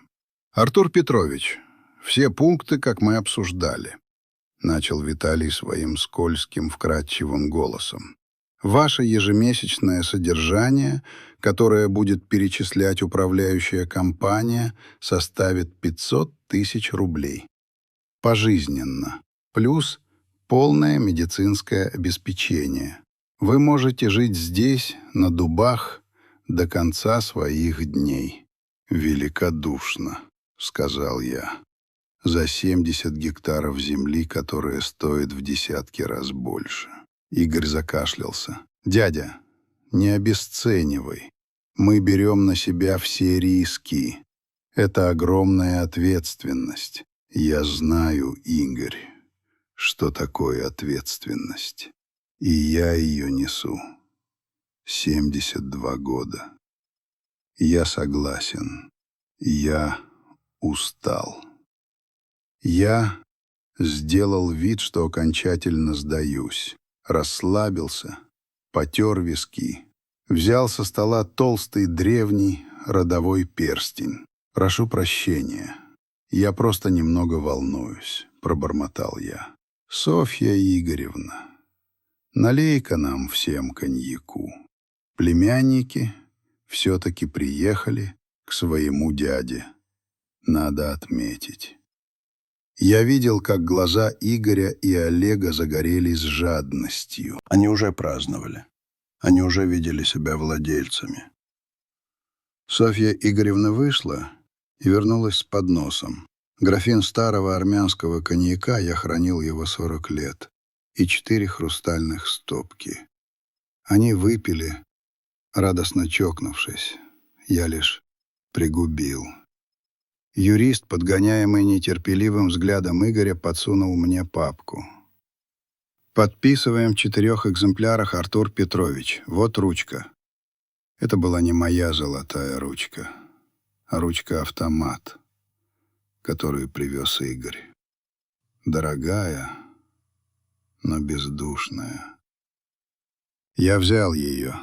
«Артур Петрович, все пункты, как мы обсуждали», — начал Виталий своим скользким, вкрадчивым голосом. «Ваше ежемесячное содержание, которое будет перечислять управляющая компания, составит 500 тысяч рублей. Пожизненно. Плюс полное медицинское обеспечение. Вы можете жить здесь, на дубах, до конца своих дней». «Великодушно», — сказал я. «За 70 гектаров земли, которая стоит в десятки раз больше». Игорь закашлялся. «Дядя, не обесценивай. Мы берем на себя все риски. Это огромная ответственность. Я знаю, Игорь, что такое ответственность. И я ее несу. 72 года. Я согласен. Я устал». Я сделал вид, что окончательно сдаюсь. Расслабился, потер виски. Взял со стола толстый древний родовой перстень. «Прошу прощения. Я просто немного волнуюсь», — пробормотал я. «Софья Игоревна, налей-ка нам всем коньяку». Племянники все-таки приехали к своему дяде. Надо отметить. Я видел, как глаза Игоря и Олега загорелись жадностью. Они уже праздновали. Они уже видели себя владельцами. Софья Игоревна вышла и вернулась с подносом. Графин старого армянского коньяка, я хранил его 40 лет, и 4 хрустальных стопки. Они выпили, радостно чокнувшись. Я лишь пригубил. Юрист, подгоняемый нетерпеливым взглядом Игоря, подсунул мне папку. «Подписываем в 4 экземплярах, Артур Петрович. Вот ручка». Это была не моя золотая ручка, а ручка-автомат, которую привез Игорь. Дорогая, но бездушная. Я взял ее,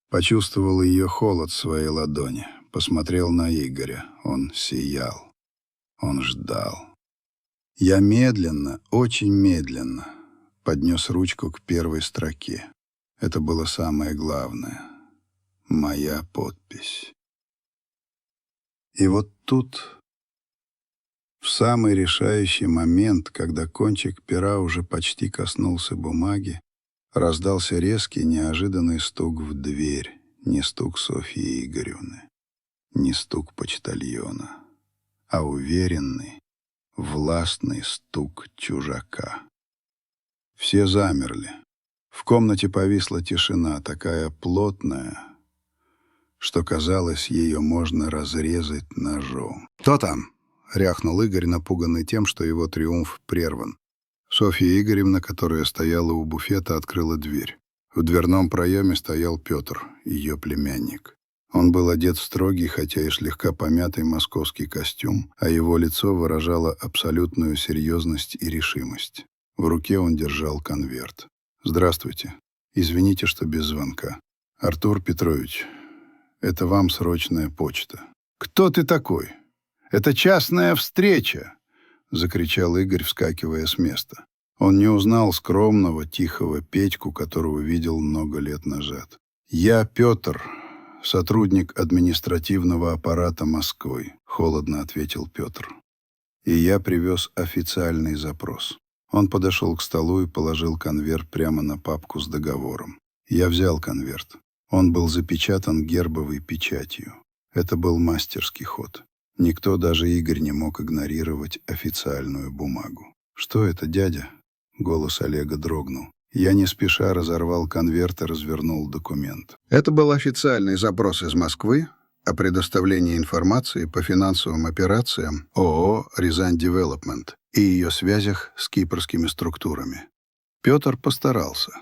почувствовал ее холод в своей ладони. Посмотрел на Игоря. Он сиял. Он ждал. Я медленно, очень медленно поднес ручку к первой строке. Это было самое главное. Моя подпись. И вот тут, в самый решающий момент, когда кончик пера уже почти коснулся бумаги, раздался резкий, неожиданный стук в дверь. Не стук Софьи Игоревны, не стук почтальона, а уверенный, властный стук чужака. Все замерли. В комнате повисла тишина, такая плотная, что, казалось, ее можно разрезать ножом. «Кто там?» — рявкнул Игорь, напуганный тем, что его триумф прерван. Софья Игоревна, которая стояла у буфета, открыла дверь. В дверном проеме стоял Петр, ее племянник. Он был одет в строгий, хотя и слегка помятый московский костюм, а его лицо выражало абсолютную серьезность и решимость. В руке он держал конверт. «Здравствуйте. Извините, что без звонка. Артур Петрович, это вам срочная почта». «Кто ты такой? Это частная встреча!» — закричал Игорь, вскакивая с места. Он не узнал скромного, тихого Петьку, которого видел много лет назад. «Я Петр, сотрудник административного аппарата Москвы», — холодно ответил Петр. «И я привез официальный запрос». Он подошел к столу и положил конверт прямо на папку с договором. Я взял конверт. Он был запечатан гербовой печатью. Это был мастерский ход. Никто, даже Игорь, не мог игнорировать официальную бумагу. «Что это, дядя?» — голос Олега дрогнул. Я не спеша разорвал конверт и развернул документ. Это был официальный запрос из Москвы о предоставлении информации по финансовым операциям ООО «Рязань Девелопмент» и ее связях с кипрскими структурами. Петр постарался.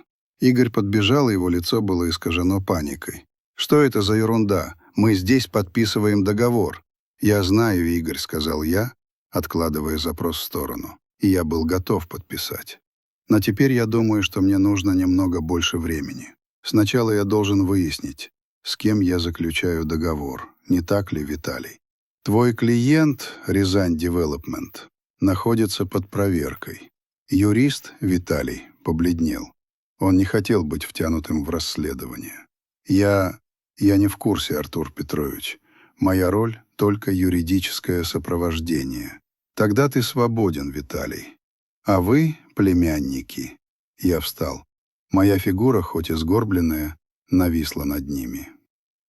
Игорь подбежал, и его лицо было искажено паникой. «Что это за ерунда? Мы здесь подписываем договор». «Я знаю, Игорь», — сказал я, откладывая запрос в сторону. И я был готов подписать. Но теперь я думаю, что мне нужно немного больше времени. Сначала я должен выяснить, с кем я заключаю договор. Не так ли, Виталий? Твой клиент, Рязань Девелопмент, находится под проверкой. Юрист, Виталий, побледнел. Он не хотел быть втянутым в расследование. Я не в курсе, Артур Петрович. Моя роль — только юридическое сопровождение. Тогда ты свободен, Виталий. А вы, племянники...» Я встал. Моя фигура, хоть и сгорбленная, нависла над ними.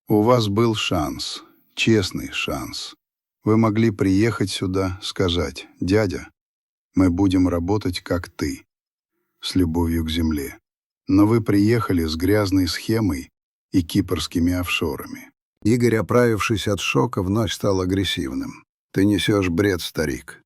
«У вас был шанс, честный шанс. Вы могли приехать сюда, сказать: «Дядя, мы будем работать, как ты, с любовью к земле». Но вы приехали с грязной схемой и кипрскими офшорами». Игорь, оправившись от шока, вновь стал агрессивным. «Ты несешь бред, старик.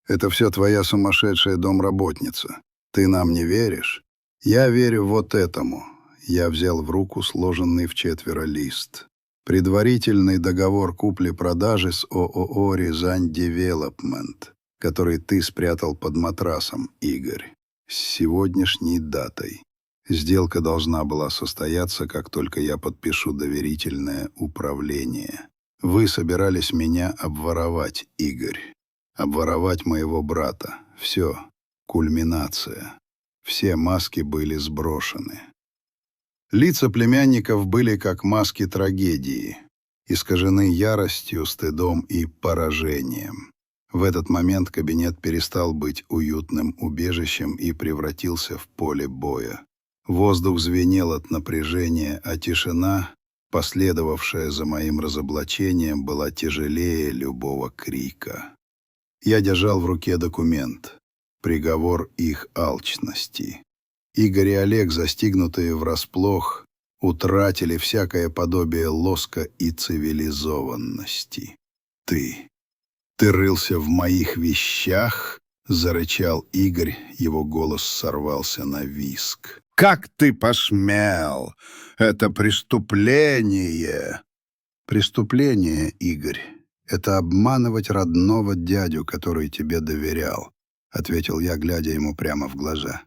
Это все твоя сумасшедшая домработница. Ты нам не веришь? Я верю вот этому». Я взял в руку сложенный вчетверо лист. «Предварительный договор купли-продажи с ООО «Рязань Девелопмент», который ты спрятал под матрасом, Игорь, с сегодняшней датой. Сделка должна была состояться, как только я подпишу доверительное управление. Вы собирались меня обворовать, Игорь. Обворовать моего брата. Все. Кульминация. Все маски были сброшены». Лица племянников были как маски трагедии, искажены яростью, стыдом и поражением. В этот момент кабинет перестал быть уютным убежищем и превратился в поле боя. Воздух звенел от напряжения, а тишина, последовавшая за моим разоблачением, была тяжелее любого крика. Я держал в руке документ, приговор их алчности. Игорь и Олег, застигнутые врасплох, утратили всякое подобие лоска и цивилизованности. «Ты рылся в моих вещах?» — зарычал Игорь, его голос сорвался на визг. «Как ты посмел? Это преступление!» «Преступление, Игорь, это обманывать родного дядю, который тебе доверял», — ответил я, глядя ему прямо в глаза.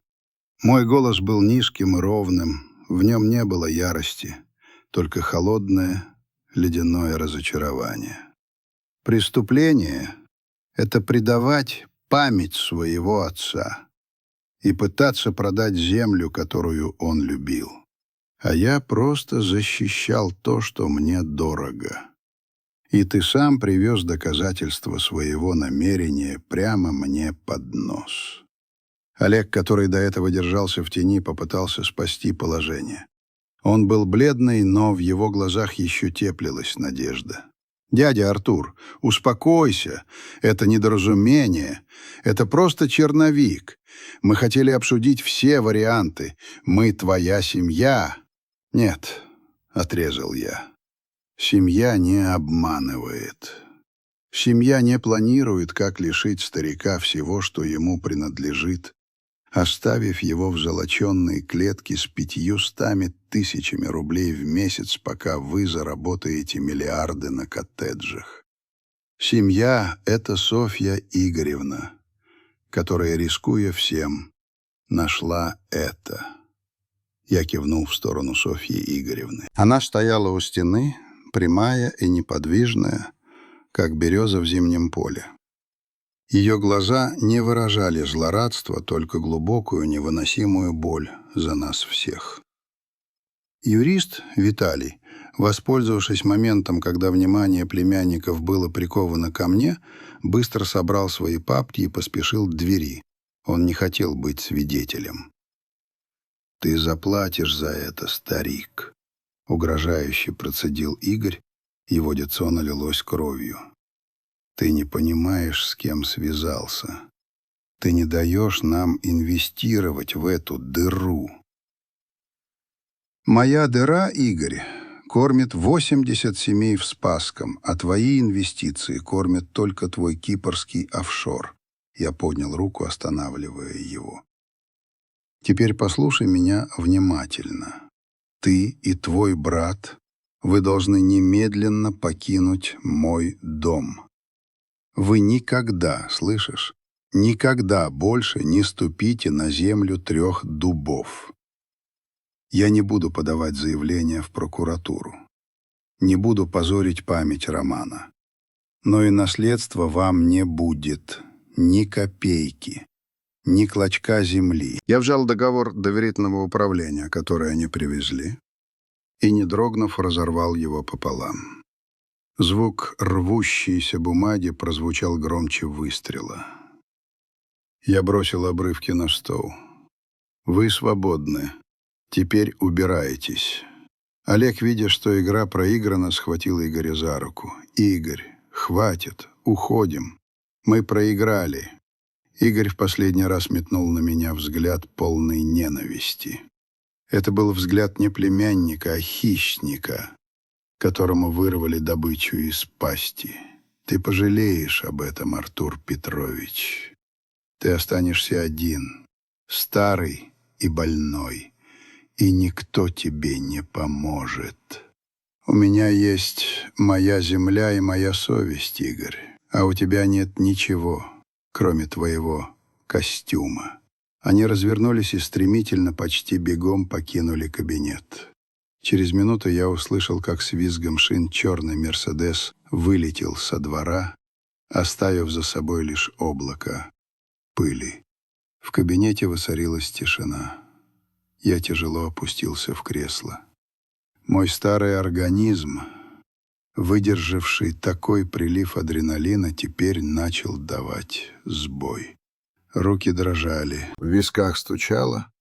Мой голос был низким и ровным, в нем не было ярости, только холодное, ледяное разочарование. «Преступление — это предавать память своего отца и пытаться продать землю, которую он любил. А я просто защищал то, что мне дорого. И ты сам привез доказательства своего намерения прямо мне под нос. Олег, который до этого держался в тени, попытался спасти положение. Он был бледный, но в его глазах еще теплилась надежда. «Дядя Артур, успокойся. Это недоразумение. Это просто черновик. Мы хотели обсудить все варианты. Мы твоя семья». «Нет», — отрезал я. «Семья не обманывает. Семья не планирует, как лишить старика всего, что ему принадлежит, оставив его в золоченной клетке с 500 000 рублей в месяц, пока вы заработаете миллиарды на коттеджах. Семья — это Софья Игоревна, которая, рискуя всем, нашла это». Я кивнул в сторону Софьи Игоревны. Она стояла у стены, прямая и неподвижная, как береза в зимнем поле. Ее глаза не выражали злорадства, только глубокую, невыносимую боль за нас всех. Юрист Виталий, воспользовавшись моментом, когда внимание племянников было приковано ко мне, быстро собрал свои папки и поспешил к двери. Он не хотел быть свидетелем. «Ты заплатишь за это, старик», — угрожающе процедил Игорь, его лицо налилось кровью. «Ты не понимаешь, с кем связался. Ты не даешь нам инвестировать в эту дыру». «Моя дыра, Игорь, кормит 80 семей в Спасском, а твои инвестиции кормит только твой кипрский офшор». Я поднял руку, останавливая его. «Теперь послушай меня внимательно. Ты и твой брат, вы должны немедленно покинуть мой дом. Вы никогда, слышишь, никогда больше не ступите на землю 3 дубов. Я не буду подавать заявление в прокуратуру. Не буду позорить память Романа. Но и наследства вам не будет. Ни копейки. Ни клочка земли». Я взял договор доверительного управления, который они привезли, и, не дрогнув, разорвал его пополам. Звук рвущейся бумаги прозвучал громче выстрела. Я бросил обрывки на стол. «Вы свободны. Теперь убирайтесь». Олег, видя, что игра проиграна, схватил Игоря за руку. «Игорь, хватит, уходим. Мы проиграли». Игорь в последний раз метнул на меня взгляд полный ненависти. Это был взгляд не племянника, а хищника, которому вырвали добычу из пасти. «Ты пожалеешь об этом, Артур Петрович. Ты останешься один, старый и больной, и никто тебе не поможет. У меня есть моя земля и моя совесть, Игорь, а у тебя нет ничего, кроме твоего костюма». Они развернулись и стремительно, почти бегом покинули кабинет. Через минуту я услышал, как с визгом шин черный «Мерседес» вылетел со двора, оставив за собой лишь облако пыли. В кабинете воцарилась тишина. Я тяжело опустился в кресло. Мой старый организм, выдержавший такой прилив адреналина, теперь начал давать сбой. Руки дрожали, в висках стучало,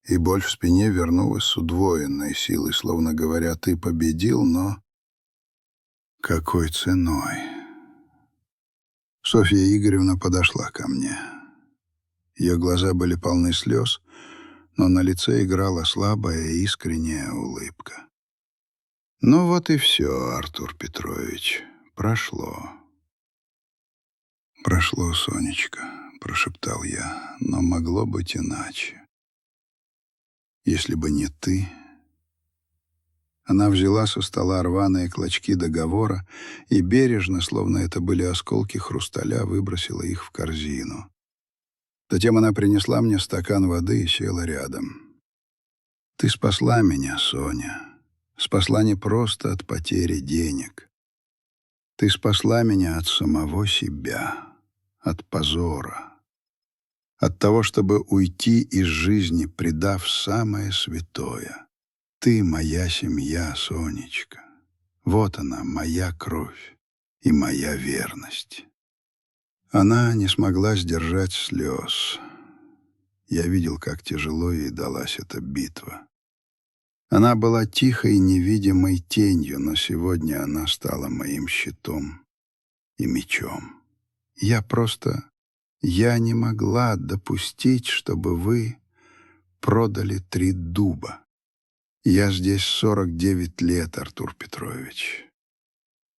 и боль в спине вернулась с удвоенной силой, словно говоря: «Ты победил, но какой ценой?» Софья Игоревна подошла ко мне. Ее глаза были полны слез, но на лице играла слабая искренняя улыбка. «Ну вот и все, Артур Петрович, прошло». «Прошло, Сонечка», — прошептал я, — «но могло быть иначе. Если бы не ты...» Она взяла со стола рваные клочки договора и бережно, словно это были осколки хрусталя, выбросила их в корзину. Затем она принесла мне стакан воды и села рядом. «Ты спасла меня, Соня. Спасла не просто от потери денег. Ты спасла меня от самого себя, от позора, от того, чтобы уйти из жизни, предав самое святое. Ты моя семья, Сонечка. Вот она, моя кровь и моя верность». Она не смогла сдержать слез. Я видел, как тяжело ей далась эта битва. Она была тихой, невидимой тенью, но сегодня она стала моим щитом и мечом. Я не могла допустить, чтобы вы продали 3 дуба. Я здесь 49 лет, Артур Петрович.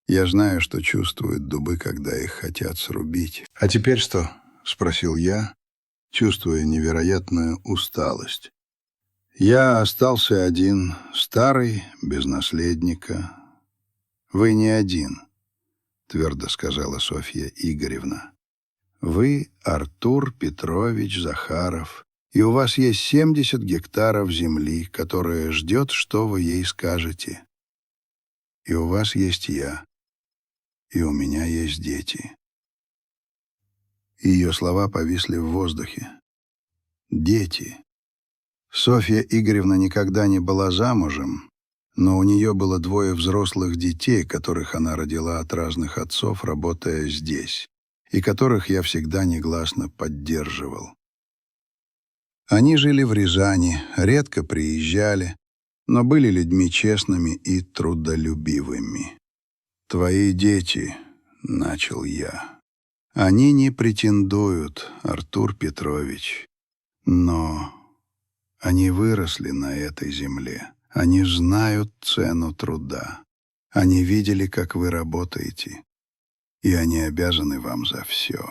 Я знаю, что чувствуют дубы, когда их хотят срубить. «А теперь что?» — спросил я, чувствуя невероятную усталость. «Я остался один, старый, без наследника». «Вы не один», — твердо сказала Софья Игоревна. «Вы Артур Петрович Захаров, и у вас есть 70 гектаров земли, которая ждет, что вы ей скажете. И у вас есть я, и у меня есть дети». Ее слова повисли в воздухе. Дети. Софья Игоревна никогда не была замужем, но у нее было 2 взрослых детей, которых она родила от разных отцов, работая здесь, и которых я всегда негласно поддерживал. Они жили в Рязани, редко приезжали, но были людьми честными и трудолюбивыми. «Твои дети», — начал я, — «они не претендуют, Артур Петрович, но они выросли на этой земле, они знают цену труда, они видели, как вы работаете, и они обязаны вам за все».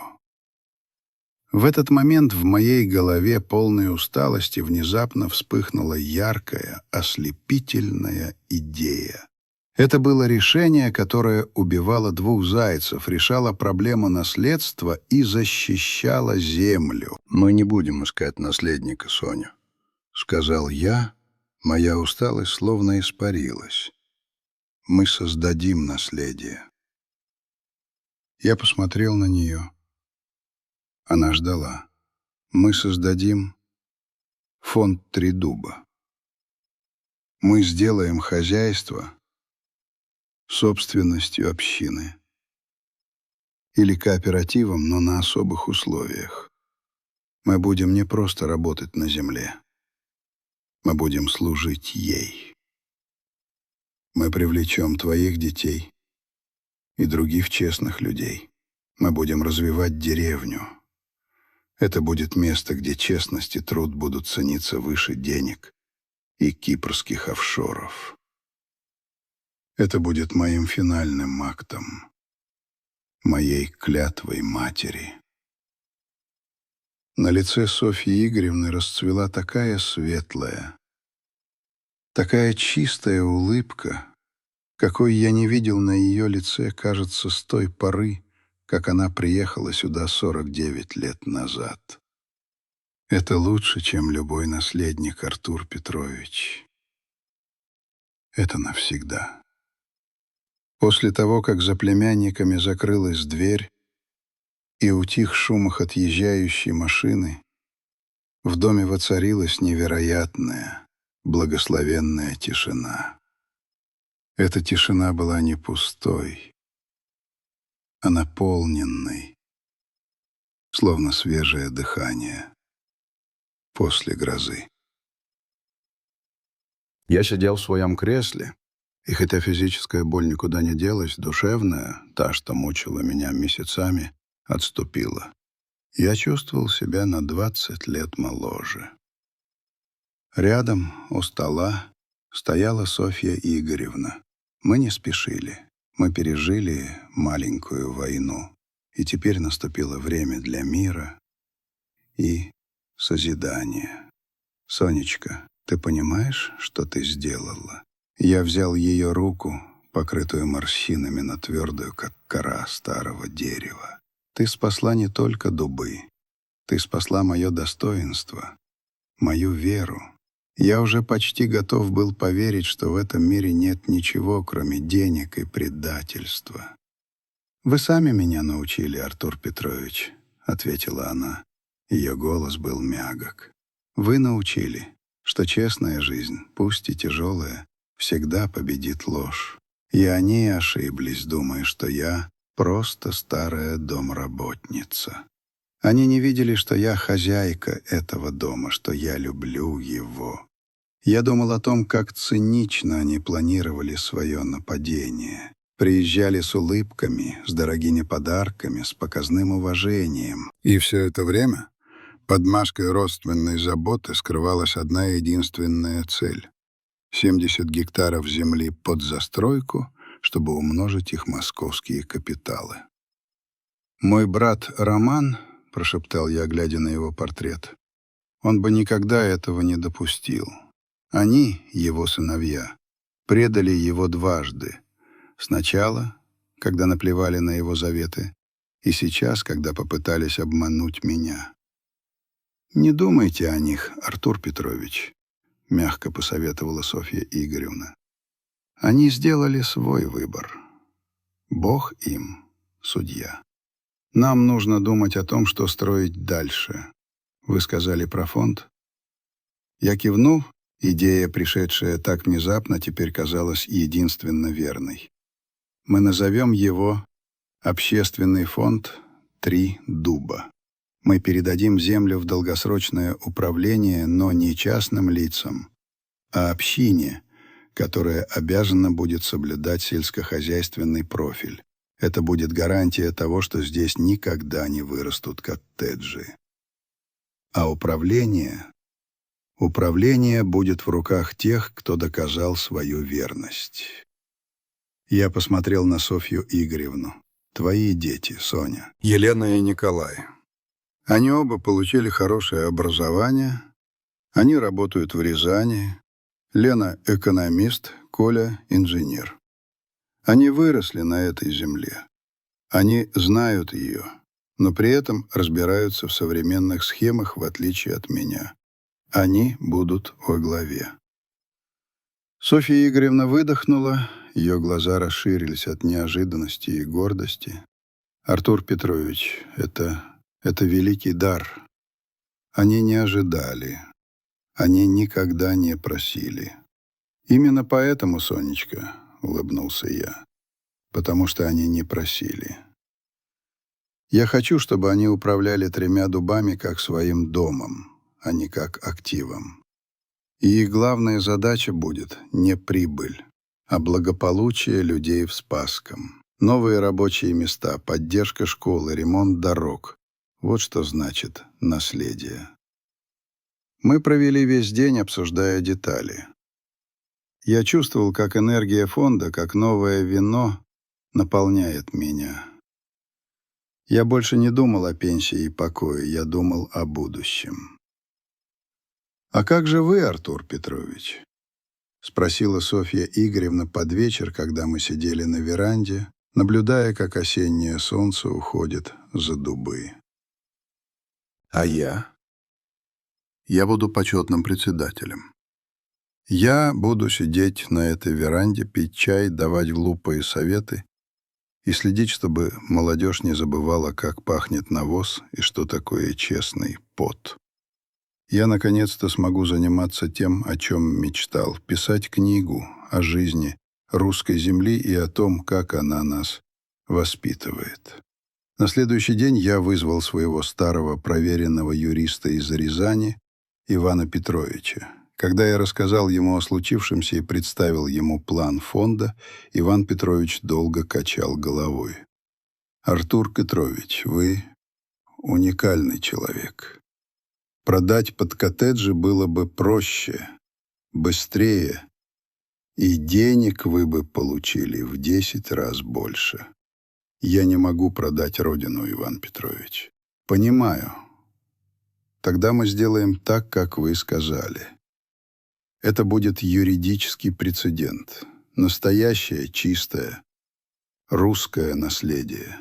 В этот момент в моей голове, полной усталости, внезапно вспыхнула яркая, ослепительная идея. Это было решение, которое убивало 2 зайцев, решало проблему наследства и защищало землю. «Мы не будем искать наследника, Соня», — сказал я. Моя усталость словно испарилась. «Мы создадим наследие». Я посмотрел на нее. Она ждала. «Мы создадим фонд 3 дуба. Мы сделаем хозяйство собственностью общины. Или кооперативом, но на особых условиях. Мы будем не просто работать на земле. Мы будем служить ей. Мы привлечем твоих детей и других честных людей. Мы будем развивать деревню. Это будет место, где честность и труд будут цениться выше денег и кипрских офшоров. Это будет моим финальным актом, моей клятвой матери». На лице Софьи Игоревны расцвела такая светлая, такая чистая улыбка, какой я не видел на ее лице, кажется, с той поры, как она приехала сюда 49 лет назад. Это лучше, чем любой наследник, Артур Петрович. Это навсегда. После того, как за племянниками закрылась дверь и утих шум их отъезжающей машины, в доме воцарилась невероятная, благословенная тишина. Эта тишина была не пустой, а наполненной, словно свежее дыхание после грозы. Я сидел в своем кресле, и хотя физическая боль никуда не делась, душевная, та, что мучила меня месяцами, отступила. Я чувствовал себя на 20 лет моложе. Рядом, у стола, стояла Софья Игоревна. Мы не спешили. Мы пережили маленькую войну, и теперь наступило время для мира и созидания. «Сонечка, ты понимаешь, что ты сделала?» Я взял ее руку, покрытую морщинами, но твердую, как кора старого дерева. «Ты спасла не только дубы. Ты спасла мое достоинство, мою веру. Я уже почти готов был поверить, что в этом мире нет ничего, кроме денег и предательства». «Вы сами меня научили, Артур Петрович», — ответила она. Ее голос был мягок. «Вы научили, что честная жизнь, пусть и тяжелая, всегда победит ложь. И они ошиблись, думая, что я просто старая домработница. Они не видели, что я хозяйка этого дома, что я люблю его. Я думал о том, как цинично они планировали свое нападение. Приезжали с улыбками, с дорогими подарками, с показным уважением. И все это время под маской родственной заботы скрывалась одна единственная цель — 70 гектаров земли под застройку, чтобы умножить их московские капиталы. «Мой брат Роман», — прошептал я, глядя на его портрет, — «он бы никогда этого не допустил. Они, его сыновья, предали его дважды. Сначала, когда наплевали на его заветы, и сейчас, когда попытались обмануть меня. «Не думайте о них, Артур Петрович», — мягко посоветовала Софья Игоревна. «Они сделали свой выбор. Бог им судья. Нам нужно думать о том, что строить дальше. Вы сказали про фонд?» Я кивнул. Идея, пришедшая так внезапно, теперь казалась единственно верной. Мы назовем его «Общественный фонд «Три дуба». Мы передадим землю в долгосрочное управление, но не частным лицам, а общине, которая обязана будет соблюдать сельскохозяйственный профиль. Это будет гарантия того, что здесь никогда не вырастут коттеджи. А управление будет в руках тех, кто доказал свою верность. Я посмотрел на Софью Игоревну. Твои дети, Соня. Елена и Николай. Они оба получили хорошее образование. Они работают в Рязани. Лена — экономист, Коля — инженер. Они выросли на этой земле. Они знают ее, но при этом разбираются в современных схемах, в отличие от меня. Они будут во главе. Софья Игоревна выдохнула, ее глаза расширились от неожиданности и гордости. «Артур Петрович, это великий дар. Они не ожидали. Они никогда не просили. Именно поэтому, Сонечка, — улыбнулся я, — потому что они не просили. Я хочу, чтобы они управляли 3 дубами как своим домом, а не как активом. И их главная задача будет не прибыль, а благополучие людей в Спасском. Новые рабочие места, поддержка школы, ремонт дорог. Вот что значит наследие. Мы провели весь день, обсуждая детали. Я чувствовал, как энергия фонда, как новое вино, наполняет меня. Я больше не думал о пенсии и покое, я думал о будущем. «А как же вы, Артур Петрович?» — спросила Софья Игоревна под вечер, когда мы сидели на веранде, наблюдая, как осеннее солнце уходит за дубы. «А я? Я буду почетным председателем. Я буду сидеть на этой веранде, пить чай, давать глупые советы и следить, чтобы молодежь не забывала, как пахнет навоз и что такое честный пот. Я наконец-то смогу заниматься тем, о чем мечтал, писать книгу о жизни русской земли и о том, как она нас воспитывает. На следующий день я вызвал своего старого проверенного юриста из Рязани, Ивана Петровича. Когда я рассказал ему о случившемся и представил ему план фонда, Иван Петрович долго качал головой. «Артур Петрович, вы уникальный человек. Продать под коттеджи было бы проще, быстрее, и денег вы бы получили в 10 раз больше. Я не могу продать родину, Иван Петрович. Понимаю. Тогда мы сделаем так, как вы сказали. Это будет юридический прецедент. Настоящее, чистое, русское наследие.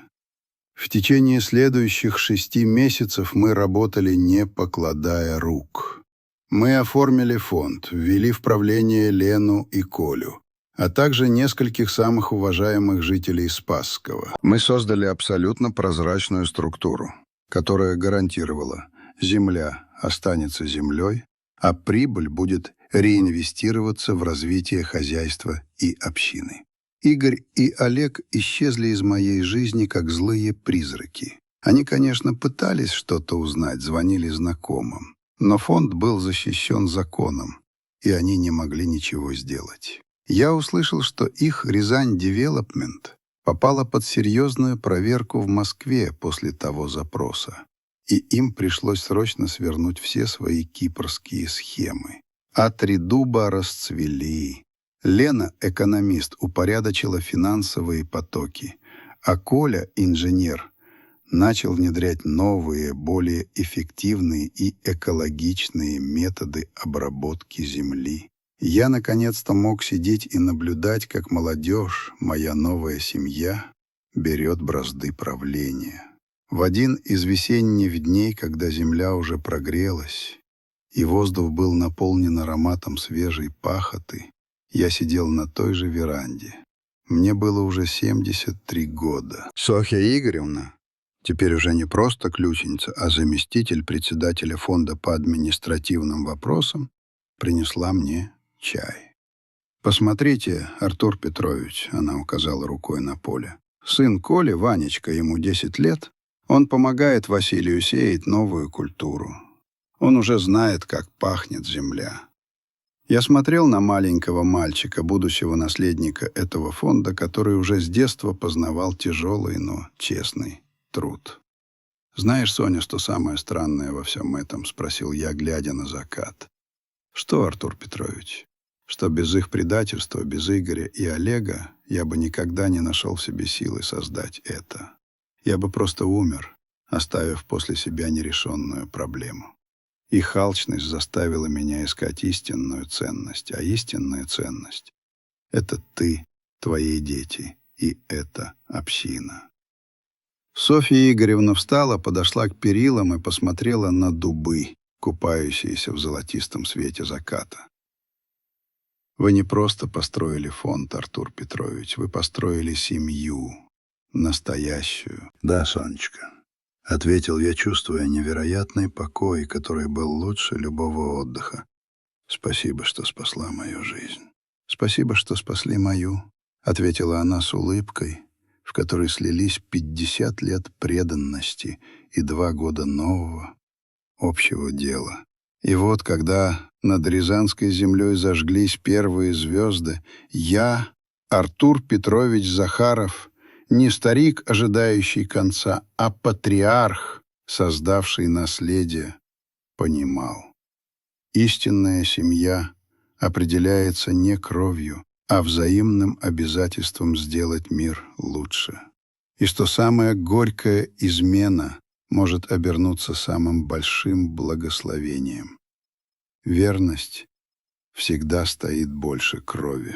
В течение следующих 6 месяцев мы работали, не покладая рук. Мы оформили фонд, ввели в правление Лену и Колю, а также нескольких самых уважаемых жителей Спасского. Мы создали абсолютно прозрачную структуру, которая гарантировала: земля останется землей, а прибыль будет реинвестироваться в развитие хозяйства и общины. Игорь и Олег исчезли из моей жизни, как злые призраки. Они, конечно, пытались что-то узнать, звонили знакомым, но фонд был защищен законом, и они не могли ничего сделать. Я услышал, что их «Рязань Девелопмент» попала под серьезную проверку в Москве после того запроса, и им пришлось срочно свернуть все свои кипрские схемы. А три дуба расцвели. Лена, экономист, упорядочила финансовые потоки, а Коля, инженер, начал внедрять новые, более эффективные и экологичные методы обработки земли. Я, наконец-то, мог сидеть и наблюдать, как молодежь, моя новая семья, берет бразды правления. В один из весенних дней, когда земля уже прогрелась, и воздух был наполнен ароматом свежей пахоты, я сидел на той же веранде. Мне было уже 73 года. Софья Игоревна, теперь уже не просто ключеница, а заместитель председателя фонда по административным вопросам, принесла мне чай. «Посмотрите, Артур Петрович», — она указала рукой на поле. «Сын Коли, Ванечка, ему 10 лет, он помогает Василию сеять новую культуру. Он уже знает, как пахнет земля». Я смотрел на маленького мальчика, будущего наследника этого фонда, который уже с детства познавал тяжелый, но честный труд. «Знаешь, Соня, что самое странное во всем этом?» — спросил я, глядя на закат. «Что, Артур Петрович? Что без их предательства, без Игоря и Олега я бы никогда не нашел в себе силы создать это. Я бы просто умер, оставив после себя нерешенную проблему. Их алчность заставила меня искать истинную ценность, а истинная ценность — это ты, твои дети и эта община». Софья Игоревна встала, подошла к перилам и посмотрела на дубы, купающиеся в золотистом свете заката. «Вы не просто построили фонд, Артур Петрович, вы построили семью, настоящую». «Да, Сонечка», — ответил я, чувствуя невероятный покой, который был лучше любого отдыха. «Спасибо, что спасла мою жизнь». «Спасибо, что спасли мою», — ответила она с улыбкой, в которой слились 50 лет преданности и 2 года нового, общего дела. И вот, когда над Рязанской землей зажглись первые звезды, я, Артур Петрович Захаров, не старик, ожидающий конца, а патриарх, создавший наследие, понимал. Истинная семья определяется не кровью, а взаимным обязательством сделать мир лучше. И что самая горькая измена может обернуться самым большим благословением. Верность всегда стоит больше крови.